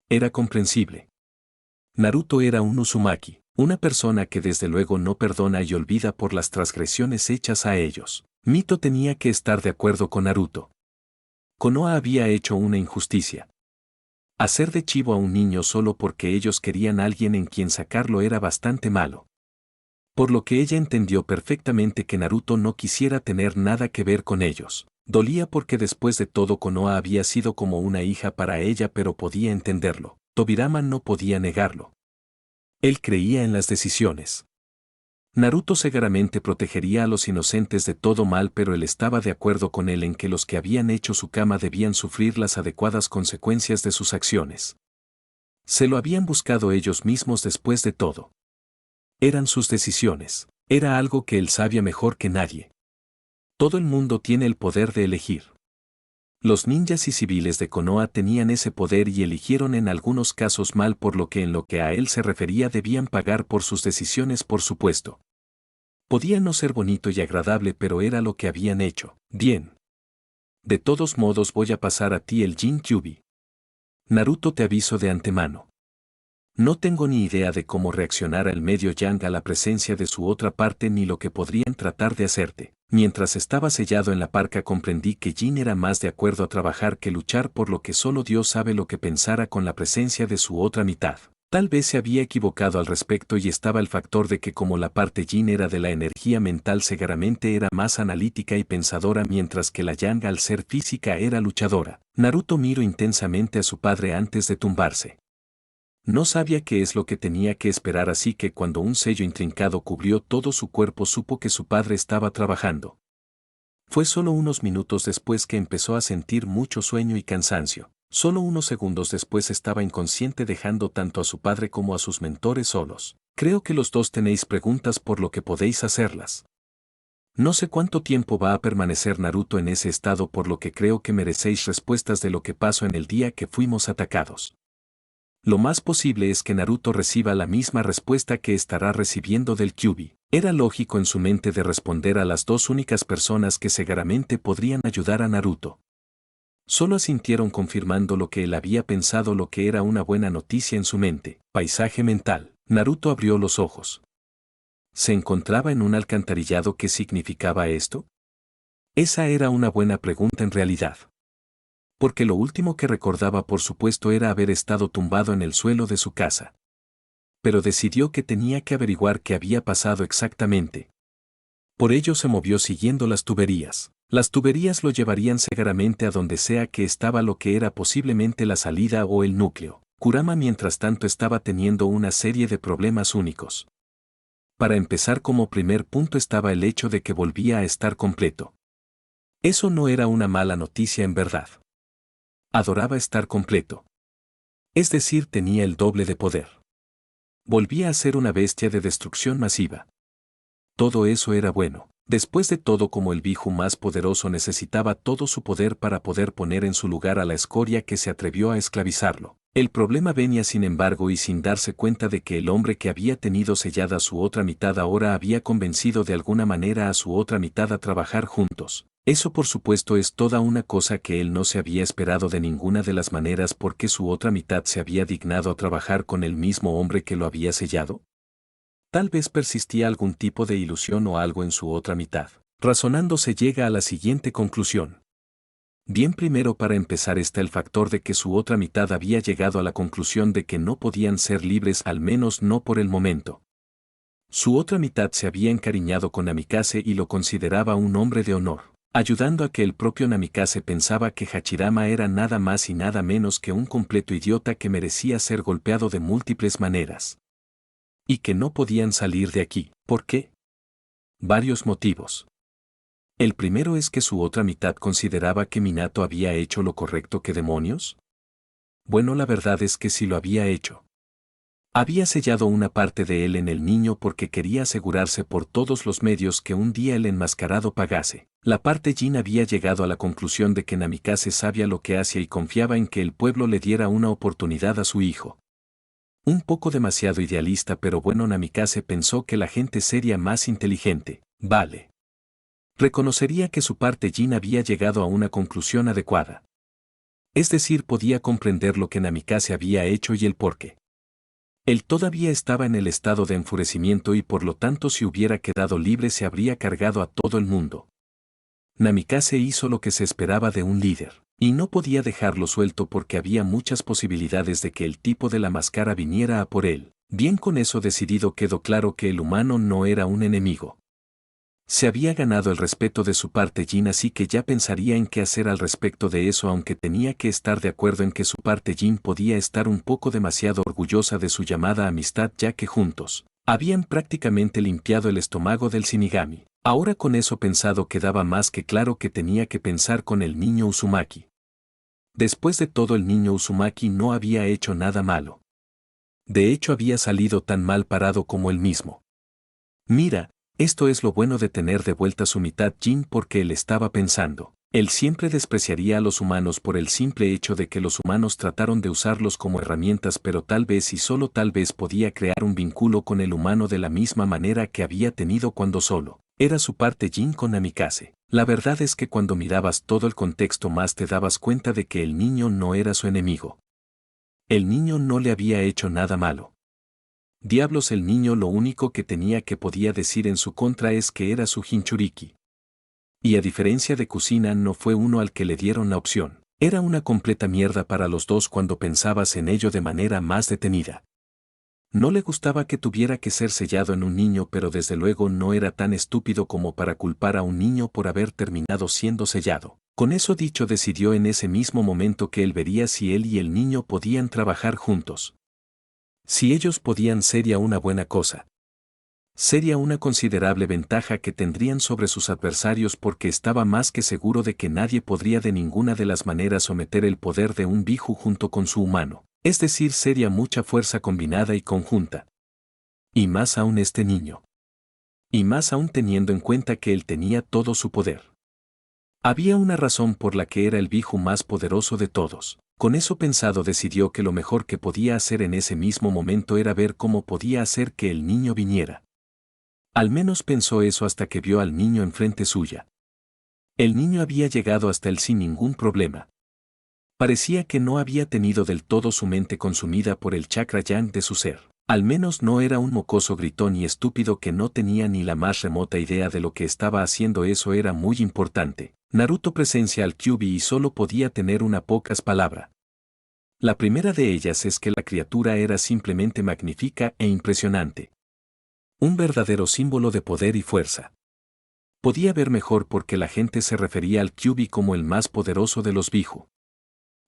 Era comprensible. Naruto era un Uzumaki, una persona que desde luego no perdona y olvida por las transgresiones hechas a ellos. Mito tenía que estar de acuerdo con Naruto. Konoha había hecho una injusticia. Hacer de chivo a un niño solo porque ellos querían a alguien en quien sacarlo era bastante malo. Por lo que ella entendió perfectamente que Naruto no quisiera tener nada que ver con ellos. Dolía porque después de todo Konoha había sido como una hija para ella, pero podía entenderlo. Tobirama no podía negarlo. Él creía en las decisiones. Naruto seguramente protegería a los inocentes de todo mal, pero él estaba de acuerdo con él en que los que habían hecho su cama debían sufrir las adecuadas consecuencias de sus acciones. Se lo habían buscado ellos mismos después de todo. Eran sus decisiones. Era algo que él sabía mejor que nadie. Todo el mundo tiene el poder de elegir. Los ninjas y civiles de Konoha tenían ese poder y eligieron en algunos casos mal, por lo que en lo que a él se refería debían pagar por sus decisiones, por supuesto. Podía no ser bonito y agradable, pero era lo que habían hecho. Bien. De todos modos voy a pasar a ti el Jin-Kyuubi. Naruto, te aviso de antemano. No tengo ni idea de cómo reaccionará el medio Yang a la presencia de su otra parte ni lo que podrían tratar de hacerte. Mientras estaba sellado en la parca comprendí que Jin era más de acuerdo a trabajar que luchar, por lo que solo Dios sabe lo que pensara con la presencia de su otra mitad. Tal vez se había equivocado al respecto y estaba el factor de que como la parte Jin era de la energía mental, seguramente era más analítica y pensadora, mientras que la Yang al ser física era luchadora. Naruto miró intensamente a su padre antes de tumbarse. No sabía qué es lo que tenía que esperar, así que cuando un sello intrincado cubrió todo su cuerpo supo que su padre estaba trabajando. Fue solo unos minutos después que empezó a sentir mucho sueño y cansancio. Solo unos segundos después estaba inconsciente, dejando tanto a su padre como a sus mentores solos. Creo que los dos tenéis preguntas, por lo que podéis hacerlas. No sé cuánto tiempo va a permanecer Naruto en ese estado, por lo que creo que merecéis respuestas de lo que pasó en el día que fuimos atacados. Lo más posible es que Naruto reciba la misma respuesta que estará recibiendo del Kyuubi. Era lógico en su mente de responder a las dos únicas personas que seguramente podrían ayudar a Naruto. Solo asintieron, confirmando lo que él había pensado, lo que era una buena noticia en su mente. Paisaje mental. Naruto abrió los ojos. ¿Se encontraba en un alcantarillado? ¿Qué significaba esto? Esa era una buena pregunta en realidad. Porque lo último que recordaba, por supuesto, era haber estado tumbado en el suelo de su casa. Pero decidió que tenía que averiguar qué había pasado exactamente. Por ello se movió siguiendo las tuberías. Las tuberías lo llevarían seguramente a donde sea que estaba, lo que era posiblemente la salida o el núcleo. Kurama, mientras tanto, estaba teniendo una serie de problemas únicos. Para empezar, como primer punto estaba el hecho de que volvía a estar completo. Eso no era una mala noticia en verdad. Adoraba estar completo. Es decir, tenía el doble de poder. Volvía a ser una bestia de destrucción masiva. Todo eso era bueno. Después de todo, como el Biju más poderoso, necesitaba todo su poder para poder poner en su lugar a la escoria que se atrevió a esclavizarlo. El problema venía, sin embargo, y sin darse cuenta de que el hombre que había tenido sellada su otra mitad ahora había convencido de alguna manera a su otra mitad a trabajar juntos. Eso por supuesto es toda una cosa que él no se había esperado de ninguna de las maneras porque su otra mitad se había dignado a trabajar con el mismo hombre que lo había sellado. Tal vez persistía algún tipo de ilusión o algo en su otra mitad. Razonando se llega a la siguiente conclusión. Bien, primero para empezar está el factor de que su otra mitad había llegado a la conclusión de que no podían ser libres, al menos no por el momento. Su otra mitad se había encariñado con Namikaze y lo consideraba un hombre de honor, ayudando a que el propio Namikaze pensaba que Hachirama era nada más y nada menos que un completo idiota que merecía ser golpeado de múltiples maneras. Y que no podían salir de aquí. ¿Por qué? Varios motivos. El primero es que su otra mitad consideraba que Minato había hecho lo correcto. ¿Qué demonios? Bueno, la verdad es que sí lo había hecho. Había sellado una parte de él en el niño porque quería asegurarse por todos los medios que un día el enmascarado pagase. La parte Jin había llegado a la conclusión de que Namikaze sabía lo que hacía y confiaba en que el pueblo le diera una oportunidad a su hijo. Un poco demasiado idealista, pero bueno, Namikaze pensó que la gente sería más inteligente. Vale. Reconocería que su parte Jin había llegado a una conclusión adecuada. Es decir, podía comprender lo que Namikaze había hecho y el porqué. Él todavía estaba en el estado de enfurecimiento y por lo tanto si hubiera quedado libre se habría cargado a todo el mundo. Namikaze hizo lo que se esperaba de un líder, y no podía dejarlo suelto porque había muchas posibilidades de que el tipo de la máscara viniera a por él. Bien, con eso decidido quedó claro que el humano no era un enemigo. Se había ganado el respeto de su parte Jin, así que ya pensaría en qué hacer al respecto de eso, aunque tenía que estar de acuerdo en que su parte Jin podía estar un poco demasiado orgullosa de su llamada amistad, ya que juntos habían prácticamente limpiado el estómago del Shinigami. Ahora con eso pensado quedaba más que claro que tenía que pensar con el niño Uzumaki. Después de todo, el niño Uzumaki no había hecho nada malo. De hecho, había salido tan mal parado como él mismo. Mira, esto es lo bueno de tener de vuelta su mitad Jin, porque él estaba pensando. Él siempre despreciaría a los humanos por el simple hecho de que los humanos trataron de usarlos como herramientas, pero tal vez y solo tal vez podía crear un vínculo con el humano de la misma manera que había tenido cuando solo era su parte Jin con Namikaze. La verdad es que cuando mirabas todo el contexto más te dabas cuenta de que el niño no era su enemigo. El niño no le había hecho nada malo. Diablos, el niño lo único que podía decir en su contra es que era su Jinchuriki. Y a diferencia de Kusina, no fue uno al que le dieron la opción. Era una completa mierda para los dos cuando pensabas en ello de manera más detenida. No le gustaba que tuviera que ser sellado en un niño, pero desde luego no era tan estúpido como para culpar a un niño por haber terminado siendo sellado. Con eso dicho, decidió en ese mismo momento que él vería si él y el niño podían trabajar juntos. Si ellos podían, sería una buena cosa. Sería una considerable ventaja que tendrían sobre sus adversarios, porque estaba más que seguro de que nadie podría de ninguna de las maneras someter el poder de un Biju junto con su humano. Es decir, sería mucha fuerza combinada y conjunta. Y más aún este niño. Y más aún teniendo en cuenta que él tenía todo su poder. Había una razón por la que era el Biju más poderoso de todos. Con eso pensado, decidió que lo mejor que podía hacer en ese mismo momento era ver cómo podía hacer que el niño viniera. Al menos pensó eso hasta que vio al niño enfrente suya. El niño había llegado hasta él sin ningún problema. Parecía que no había tenido del todo su mente consumida por el chakra yang de su ser. Al menos no era un mocoso gritón y estúpido que no tenía ni la más remota idea de lo que estaba haciendo. Eso era muy importante. Naruto presencia al Kyuubi y solo podía tener una pocas palabras. La primera de ellas es que la criatura era simplemente magnífica e impresionante. Un verdadero símbolo de poder y fuerza. Podía ver mejor porque la gente se refería al Kyuubi como el más poderoso de los Biju.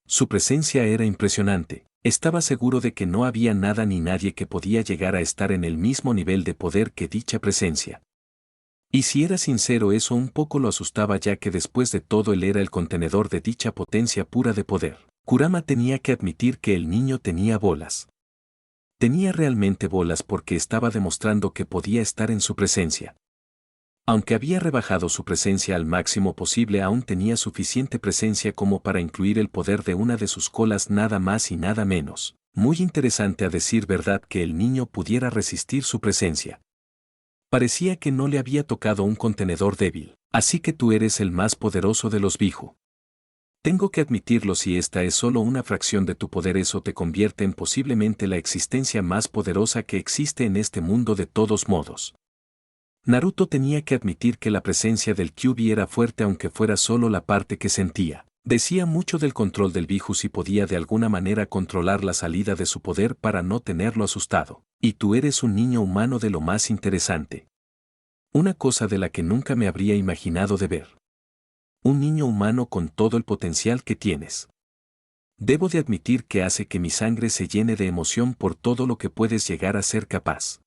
Su presencia era impresionante. Estaba seguro de que no había nada ni nadie que podía llegar a estar en el mismo nivel de poder que dicha presencia. Y si era sincero, eso un poco lo asustaba, ya que después de todo él era el contenedor de dicha potencia pura de poder. Kurama tenía que admitir que el niño tenía bolas. Tenía realmente bolas, porque estaba demostrando que podía estar en su presencia. Aunque había rebajado su presencia al máximo posible, aún tenía suficiente presencia como para incluir el poder de una de sus colas, nada más y nada menos. Muy interesante, a decir verdad, que el niño pudiera resistir su presencia. Parecía que no le había tocado un contenedor débil. Así que tú eres el más poderoso de los Biju. Tengo que admitirlo, si esta es solo una fracción de tu poder, eso te convierte en posiblemente la existencia más poderosa que existe en este mundo de todos modos. Naruto tenía que admitir que la presencia del Kyuubi era fuerte, aunque fuera solo la parte que sentía. Decía mucho del control del Biju si podía de alguna manera controlar la salida de su poder para no tenerlo asustado. Y tú eres un niño humano de lo más interesante. Una cosa de la que nunca me habría imaginado de ver. Un niño humano con todo el potencial que tienes. Debo de admitir que hace que mi sangre se llene de emoción por todo lo que puedes llegar a ser capaz.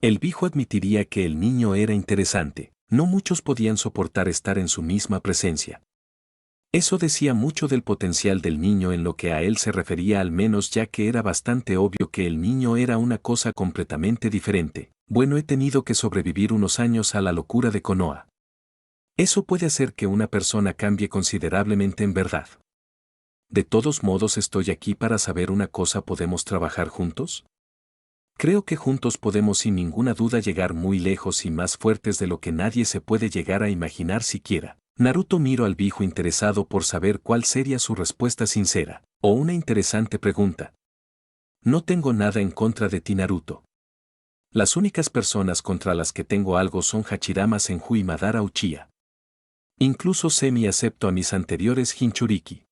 El Biju admitiría que el niño era interesante. No muchos podían soportar estar en su misma presencia. Eso decía mucho del potencial del niño en lo que a él se refería, al menos, ya que era bastante obvio que el niño era una cosa completamente diferente. Bueno, he tenido que sobrevivir unos años a la locura de Konoha. Eso puede hacer que una persona cambie considerablemente, en verdad. De todos modos, estoy aquí para saber una cosa: ¿podemos trabajar juntos? Creo que juntos podemos sin ninguna duda llegar muy lejos y más fuertes de lo que nadie se puede llegar a imaginar siquiera. Naruto miró al Biju interesado por saber cuál sería su respuesta sincera, o una interesante pregunta. No tengo nada en contra de ti, Naruto. Las únicas personas contra las que tengo algo son Hachirama Senju y Madara Uchiha. Incluso semi acepto a mis anteriores Jinchuriki.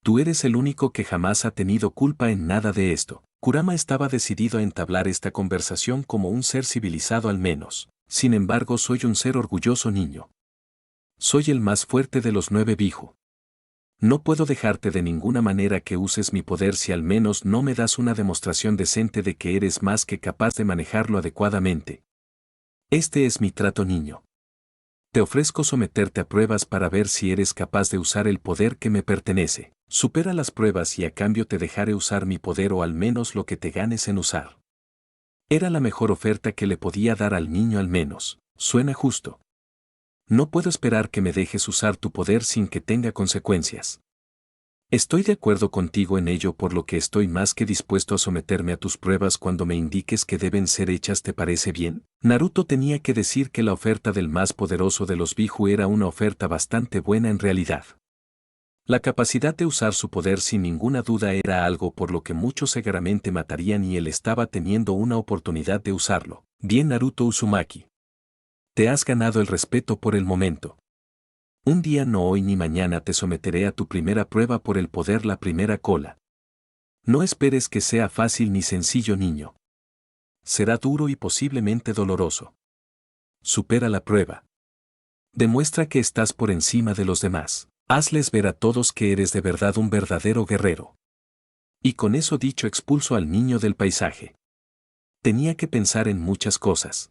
Tú eres el único que jamás ha tenido culpa en nada de esto. Kurama estaba decidido a entablar esta conversación como un ser civilizado al menos. Sin embargo, soy un ser orgulloso, niño. Soy el más fuerte de los 9 Biju. No puedo dejarte de ninguna manera que uses mi poder si al menos no me das una demostración decente de que eres más que capaz de manejarlo adecuadamente. Este es mi trato, niño. Te ofrezco someterte a pruebas para ver si eres capaz de usar el poder que me pertenece. Supera las pruebas y a cambio te dejaré usar mi poder, o al menos lo que te ganes en usar. Era la mejor oferta que le podía dar al niño, al menos. Suena justo. No puedo esperar que me dejes usar tu poder sin que tenga consecuencias. Estoy de acuerdo contigo en ello, por lo que estoy más que dispuesto a someterme a tus pruebas cuando me indiques que deben ser hechas. ¿Te parece bien? Naruto tenía que decir que la oferta del más poderoso de los Biju era una oferta bastante buena en realidad. La capacidad de usar su poder sin ninguna duda era algo por lo que muchos seguramente matarían, y él estaba teniendo una oportunidad de usarlo. Bien, Naruto Uzumaki. Te has ganado el respeto por el momento. Un día, no hoy ni mañana, te someteré a tu primera prueba por el poder, la primera cola. No esperes que sea fácil ni sencillo, niño. Será duro y posiblemente doloroso. Supera la prueba. Demuestra que estás por encima de los demás. Hazles ver a todos que eres de verdad un verdadero guerrero. Y con eso dicho, expulsó al niño del paisaje. Tenía que pensar en muchas cosas.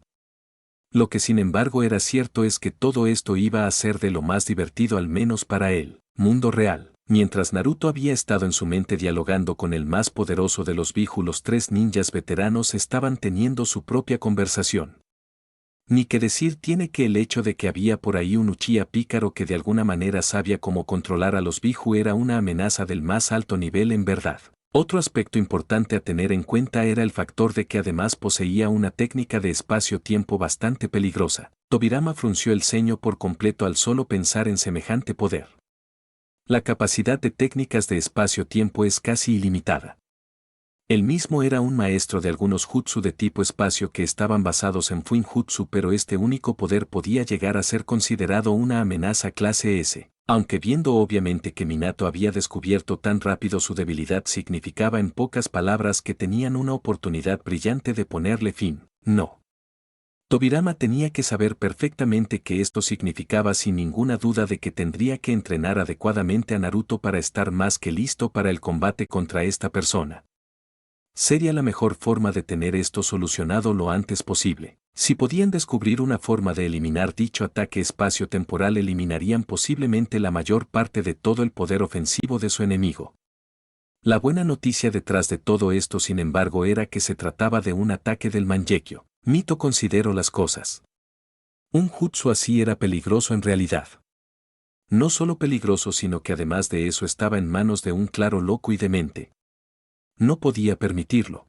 Lo que sin embargo era cierto es que todo esto iba a ser de lo más divertido, al menos para él. Mundo real. Mientras Naruto había estado en su mente dialogando con el más poderoso de los Biju, los 3 ninjas veteranos estaban teniendo su propia conversación. Ni que decir tiene que el hecho de que había por ahí un Uchiha pícaro que de alguna manera sabía cómo controlar a los Biju era una amenaza del más alto nivel, en verdad. Otro aspecto importante a tener en cuenta era el factor de que además poseía una técnica de espacio-tiempo bastante peligrosa. Tobirama frunció el ceño por completo al solo pensar en semejante poder. La capacidad de técnicas de espacio-tiempo es casi ilimitada. Él mismo era un maestro de algunos jutsu de tipo espacio que estaban basados en Fuinjutsu, pero este único poder podía llegar a ser considerado una amenaza clase S. Aunque viendo obviamente que Minato había descubierto tan rápido su debilidad, significaba en pocas palabras que tenían una oportunidad brillante de ponerle fin. No. Tobirama tenía que saber perfectamente que esto significaba sin ninguna duda de que tendría que entrenar adecuadamente a Naruto para estar más que listo para el combate contra esta persona. Sería la mejor forma de tener esto solucionado lo antes posible. Si podían descubrir una forma de eliminar dicho ataque espacio-temporal, eliminarían posiblemente la mayor parte de todo el poder ofensivo de su enemigo. La buena noticia detrás de todo esto, sin embargo, era que se trataba de un ataque del Mangekyo. Mito consideró las cosas. Un jutsu así era peligroso en realidad. No solo peligroso, sino que además de eso estaba en manos de un claro loco y demente. No podía permitirlo.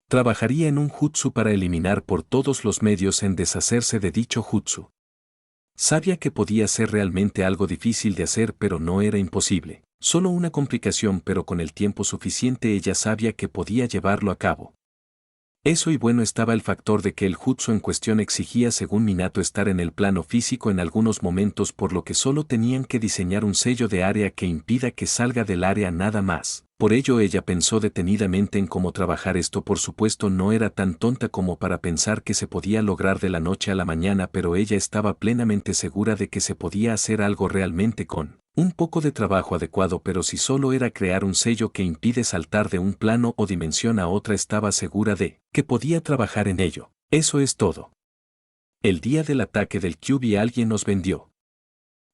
Trabajaría en un jutsu para eliminar por todos los medios en deshacerse de dicho jutsu. Sabía que podía ser realmente algo difícil de hacer, pero no era imposible. Solo una complicación, pero con el tiempo suficiente ella sabía que podía llevarlo a cabo. Eso, y bueno, estaba el factor de que el jutsu en cuestión exigía, según Minato, estar en el plano físico en algunos momentos, por lo que solo tenían que diseñar un sello de área que impida que salga del área nada más. Por ello ella pensó detenidamente en cómo trabajar esto. Por supuesto no era tan tonta como para pensar que se podía lograr de la noche a la mañana, pero ella estaba plenamente segura de que se podía hacer algo realmente con un poco de trabajo adecuado, pero si solo era crear un sello que impide saltar de un plano o dimensión a otra, estaba segura de que podía trabajar en ello. Eso es todo. El día del ataque del QB alguien nos vendió.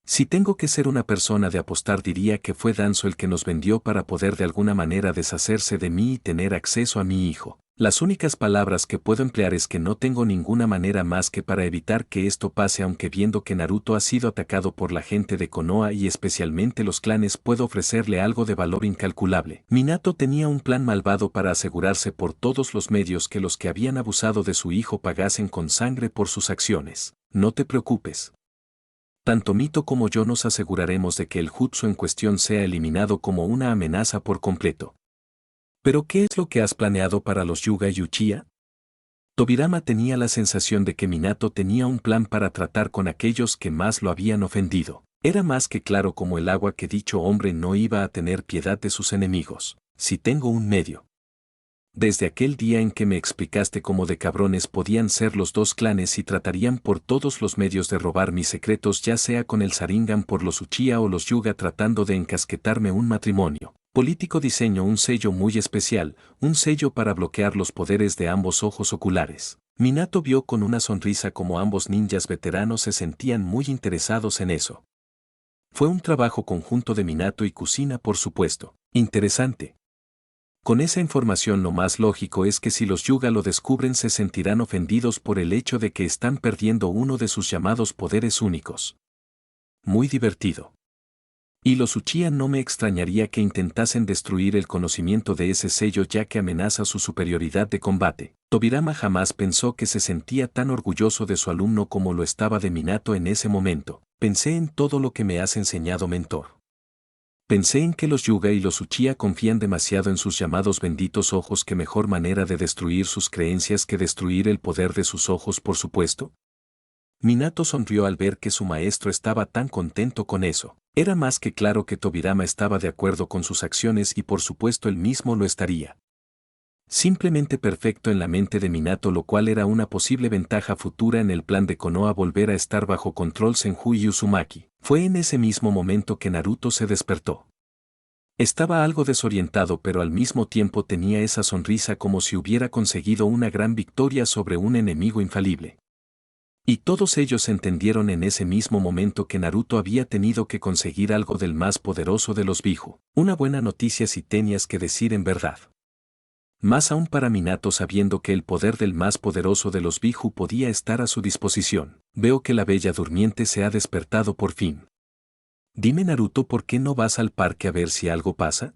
Si tengo que ser una persona de apostar, diría que fue Danzo el que nos vendió para poder de alguna manera deshacerse de mí y tener acceso a mi hijo. Las únicas palabras que puedo emplear es que no tengo ninguna manera más que para evitar que esto pase, aunque viendo que Naruto ha sido atacado por la gente de Konoha y especialmente los clanes, puedo ofrecerle algo de valor incalculable. Minato tenía un plan malvado para asegurarse por todos los medios que los que habían abusado de su hijo pagasen con sangre por sus acciones. No te preocupes. Tanto Mito como yo nos aseguraremos de que el jutsu en cuestión sea eliminado como una amenaza por completo. ¿Pero qué es lo que has planeado para los Yuga y Uchiha? Tobirama tenía la sensación de que Minato tenía un plan para tratar con aquellos que más lo habían ofendido. Era más que claro como el agua que dicho hombre no iba a tener piedad de sus enemigos. Si tengo un medio. Desde aquel día en que me explicaste cómo de cabrones podían ser los dos clanes y tratarían por todos los medios de robar mis secretos, ya sea con el Sharingan por los Uchiha o los Yuga tratando de encasquetarme un matrimonio político, diseño un sello muy especial, un sello para bloquear los poderes de ambos ojos oculares. Minato vio con una sonrisa como ambos ninjas veteranos se sentían muy interesados en eso. Fue un trabajo conjunto de Minato y Kusina, por supuesto. Interesante. Con esa información lo más lógico es que si los Yuga lo descubren se sentirán ofendidos por el hecho de que están perdiendo uno de sus llamados poderes únicos. Muy divertido. Y los Uchiha no me extrañaría que intentasen destruir el conocimiento de ese sello, ya que amenaza su superioridad de combate. Tobirama jamás pensó que se sentía tan orgulloso de su alumno como lo estaba de Minato en ese momento. Pensé en todo lo que me has enseñado, mentor. Pensé en que los Yuga y los Uchiha confían demasiado en sus llamados benditos ojos. ¿Qué mejor manera de destruir sus creencias que destruir el poder de sus ojos, por supuesto? Minato sonrió al ver que su maestro estaba tan contento con eso. Era más que claro que Tobirama estaba de acuerdo con sus acciones y por supuesto él mismo lo estaría. Simplemente perfecto en la mente de Minato, lo cual era una posible ventaja futura en el plan de Konoha volver a estar bajo control Senju y Uzumaki. Fue en ese mismo momento que Naruto se despertó. Estaba algo desorientado, pero al mismo tiempo tenía esa sonrisa como si hubiera conseguido una gran victoria sobre un enemigo infalible. Y todos ellos entendieron en ese mismo momento que Naruto había tenido que conseguir algo del más poderoso de los Biju. Una buena noticia si tenías que decir en verdad. Más aún para Minato, sabiendo que el poder del más poderoso de los Biju podía estar a su disposición. Veo que la bella durmiente se ha despertado por fin. Dime, Naruto, ¿por qué no vas al parque a ver si algo pasa?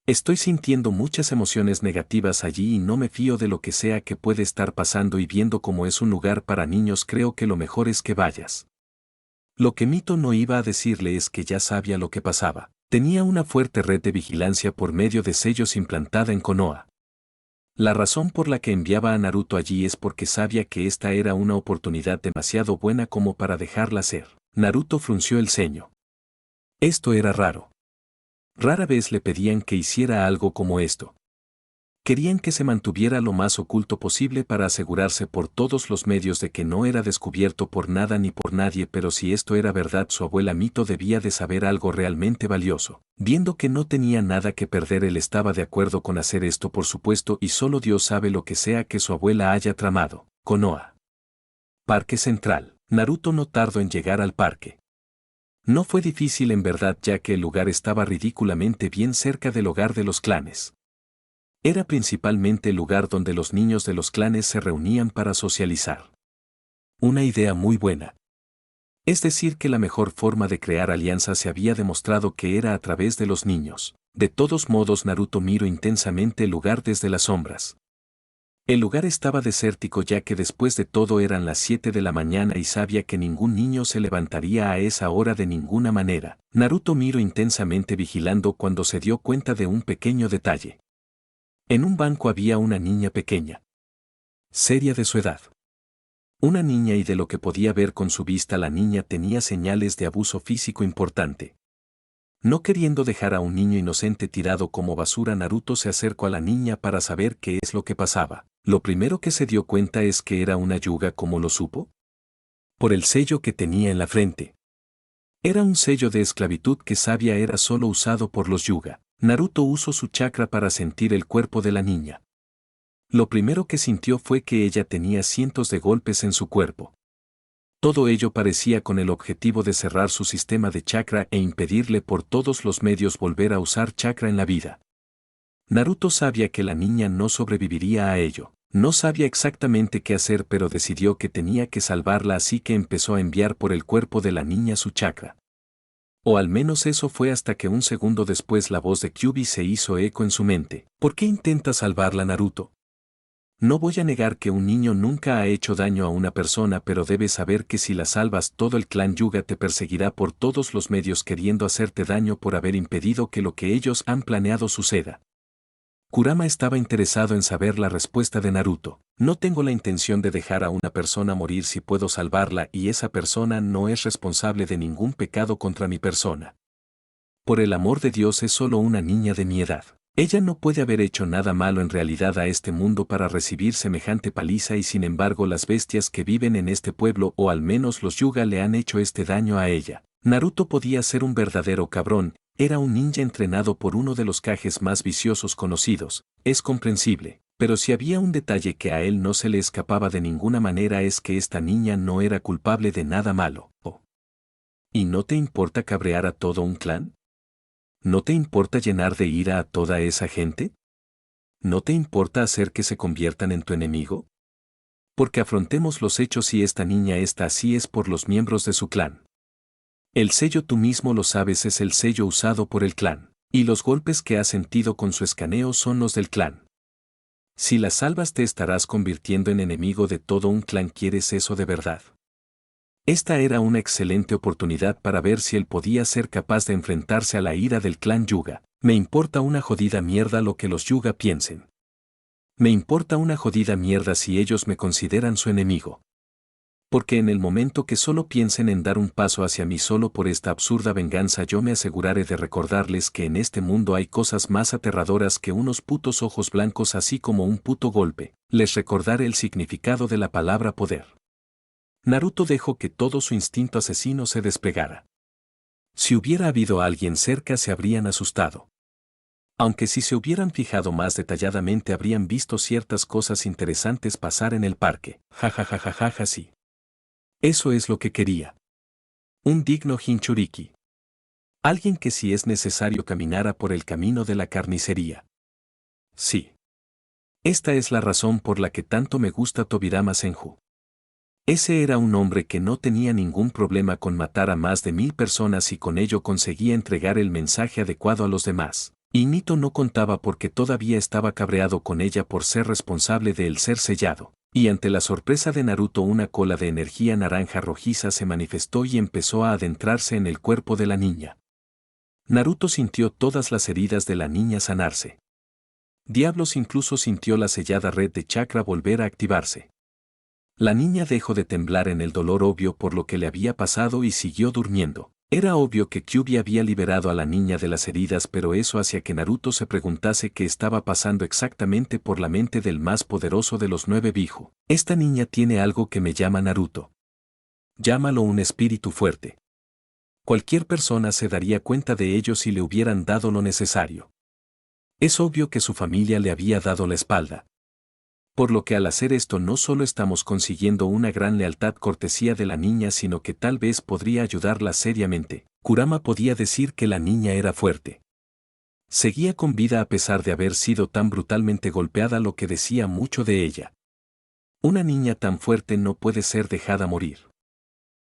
Estoy sintiendo muchas emociones negativas allí y no me fío de lo que sea que puede estar pasando, y viendo cómo es un lugar para niños creo que lo mejor es que vayas. Lo que Mito no iba a decirle es que ya sabía lo que pasaba. Tenía una fuerte red de vigilancia por medio de sellos implantada en Konoha. La razón por la que enviaba a Naruto allí es porque sabía que esta era una oportunidad demasiado buena como para dejarla ser. Naruto frunció el ceño. Esto era raro. Rara vez le pedían que hiciera algo como esto. Querían que se mantuviera lo más oculto posible para asegurarse por todos los medios de que no era descubierto por nada ni por nadie, pero si esto era verdad, su abuela Mito debía de saber algo realmente valioso. Viendo que no tenía nada que perder, él estaba de acuerdo con hacer esto, por supuesto, y solo Dios sabe lo que sea que su abuela haya tramado. Konoha. Parque Central. Naruto no tardó en llegar al parque. No fue difícil en verdad, ya que el lugar estaba ridículamente bien cerca del hogar de los clanes. Era principalmente el lugar donde los niños de los clanes se reunían para socializar. Una idea muy buena. Es decir, que la mejor forma de crear alianzas se había demostrado que era a través de los niños. De todos modos, Naruto miró intensamente el lugar desde las sombras. El lugar estaba desértico ya que después de todo eran las 7 de la mañana y sabía que ningún niño se levantaría a esa hora de ninguna manera. Naruto miró intensamente vigilando cuando se dio cuenta de un pequeño detalle. En un banco había una niña pequeña, seria de su edad. Una niña y de lo que podía ver con su vista la niña tenía señales de abuso físico importante. No queriendo dejar a un niño inocente tirado como basura, Naruto se acercó a la niña para saber qué es lo que pasaba. Lo primero que se dio cuenta es que era una yuga. ¿Cómo lo supo? Por el sello que tenía en la frente. Era un sello de esclavitud que sabía era solo usado por los yuga. Naruto usó su chakra para sentir el cuerpo de la niña. Lo primero que sintió fue que ella tenía cientos de golpes en su cuerpo. Todo ello parecía con el objetivo de cerrar su sistema de chakra e impedirle por todos los medios volver a usar chakra en la vida. Naruto sabía que la niña no sobreviviría a ello. No sabía exactamente qué hacer, pero decidió que tenía que salvarla, así que empezó a enviar por el cuerpo de la niña su chakra. O al menos eso fue, hasta que un segundo después la voz de Kyuubi se hizo eco en su mente. ¿Por qué intentas salvarla, Naruto? No voy a negar que un niño nunca ha hecho daño a una persona, pero debes saber que si la salvas, todo el clan Yuga te perseguirá por todos los medios queriendo hacerte daño por haber impedido que lo que ellos han planeado suceda. Kurama estaba interesado en saber la respuesta de Naruto. No tengo la intención de dejar a una persona morir si puedo salvarla, y esa persona no es responsable de ningún pecado contra mi persona. Por el amor de Dios, es solo una niña de mi edad. Ella no puede haber hecho nada malo en realidad a este mundo para recibir semejante paliza, y sin embargo las bestias que viven en este pueblo, o al menos los Yuga, le han hecho este daño a ella. Naruto podía ser un verdadero cabrón, era un ninja entrenado por uno de los Kages más viciosos conocidos, es comprensible, pero si había un detalle que a él no se le escapaba de ninguna manera es que esta niña no era culpable de nada malo. Oh. ¿Y no te importa cabrear a todo un clan? ¿No te importa llenar de ira a toda esa gente? ¿No te importa hacer que se conviertan en tu enemigo? Porque afrontemos los hechos, si esta niña está así es por los miembros de su clan. El sello, tú mismo lo sabes, es el sello usado por el clan, y los golpes que has sentido con su escaneo son los del clan. Si la salvas te estarás convirtiendo en enemigo de todo un clan. ¿Quieres eso de verdad? Esta era una excelente oportunidad para ver si él podía ser capaz de enfrentarse a la ira del clan Yuga. Me importa una jodida mierda lo que los Yuga piensen. Me importa una jodida mierda si ellos me consideran su enemigo. Porque en el momento que solo piensen en dar un paso hacia mí solo por esta absurda venganza, yo me aseguraré de recordarles que en este mundo hay cosas más aterradoras que unos putos ojos blancos, así como un puto golpe. Les recordaré el significado de la palabra poder. Naruto dejó que todo su instinto asesino se desplegara. Si hubiera habido alguien cerca, se habrían asustado. Aunque si se hubieran fijado más detalladamente habrían visto ciertas cosas interesantes pasar en el parque. Jajajajaja, sí. Eso es lo que quería. Un digno Jinchuriki. Alguien que, si es necesario, caminara por el camino de la carnicería. Sí. Esta es la razón por la que tanto me gusta Tobirama Senju. Ese era un hombre que no tenía ningún problema con matar a más de 1000 personas y con ello conseguía entregar el mensaje adecuado a los demás. Y Nito no contaba porque todavía estaba cabreado con ella por ser responsable de el ser sellado. Y ante la sorpresa de Naruto, una cola de energía naranja rojiza se manifestó y empezó a adentrarse en el cuerpo de la niña. Naruto sintió todas las heridas de la niña sanarse. Diablos, incluso sintió la sellada red de chakra volver a activarse. La niña dejó de temblar en el dolor obvio por lo que le había pasado y siguió durmiendo. Era obvio que Kyuubi había liberado a la niña de las heridas, pero eso hacía que Naruto se preguntase qué estaba pasando exactamente por la mente del más poderoso de los 9 Biju. Esta niña tiene algo que me llama Naruto. Llámalo un espíritu fuerte. Cualquier persona se daría cuenta de ello si le hubieran dado lo necesario. Es obvio que su familia le había dado la espalda. Por lo que al hacer esto no solo estamos consiguiendo una gran lealtad cortesía de la niña, sino que tal vez podría ayudarla seriamente. Kurama podía decir que la niña era fuerte. Seguía con vida a pesar de haber sido tan brutalmente golpeada, lo que decía mucho de ella. Una niña tan fuerte no puede ser dejada morir.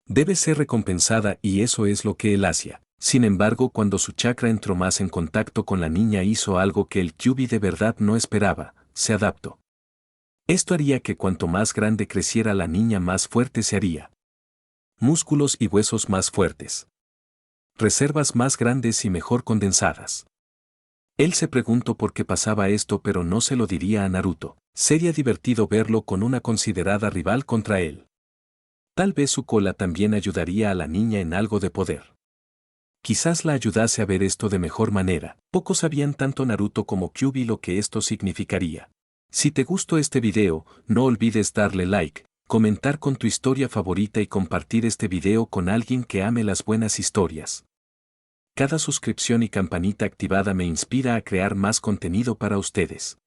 Debe ser recompensada, y eso es lo que él hacía. Sin embargo, cuando su chakra entró más en contacto con la niña, hizo algo que el Kyuubi de verdad no esperaba: se adaptó. Esto haría que cuanto más grande creciera la niña más fuerte se haría. Músculos y huesos más fuertes. Reservas más grandes y mejor condensadas. Él se preguntó por qué pasaba esto, pero no se lo diría a Naruto. Sería divertido verlo con una considerada rival contra él. Tal vez su cola también ayudaría a la niña en algo de poder. Quizás la ayudase a ver esto de mejor manera. Pocos sabían tanto Naruto como Kyuubi lo que esto significaría. Si te gustó este video, no olvides darle like, comentar con tu historia favorita y compartir este video con alguien que ame las buenas historias. Cada suscripción y campanita activada me inspira a crear más contenido para ustedes.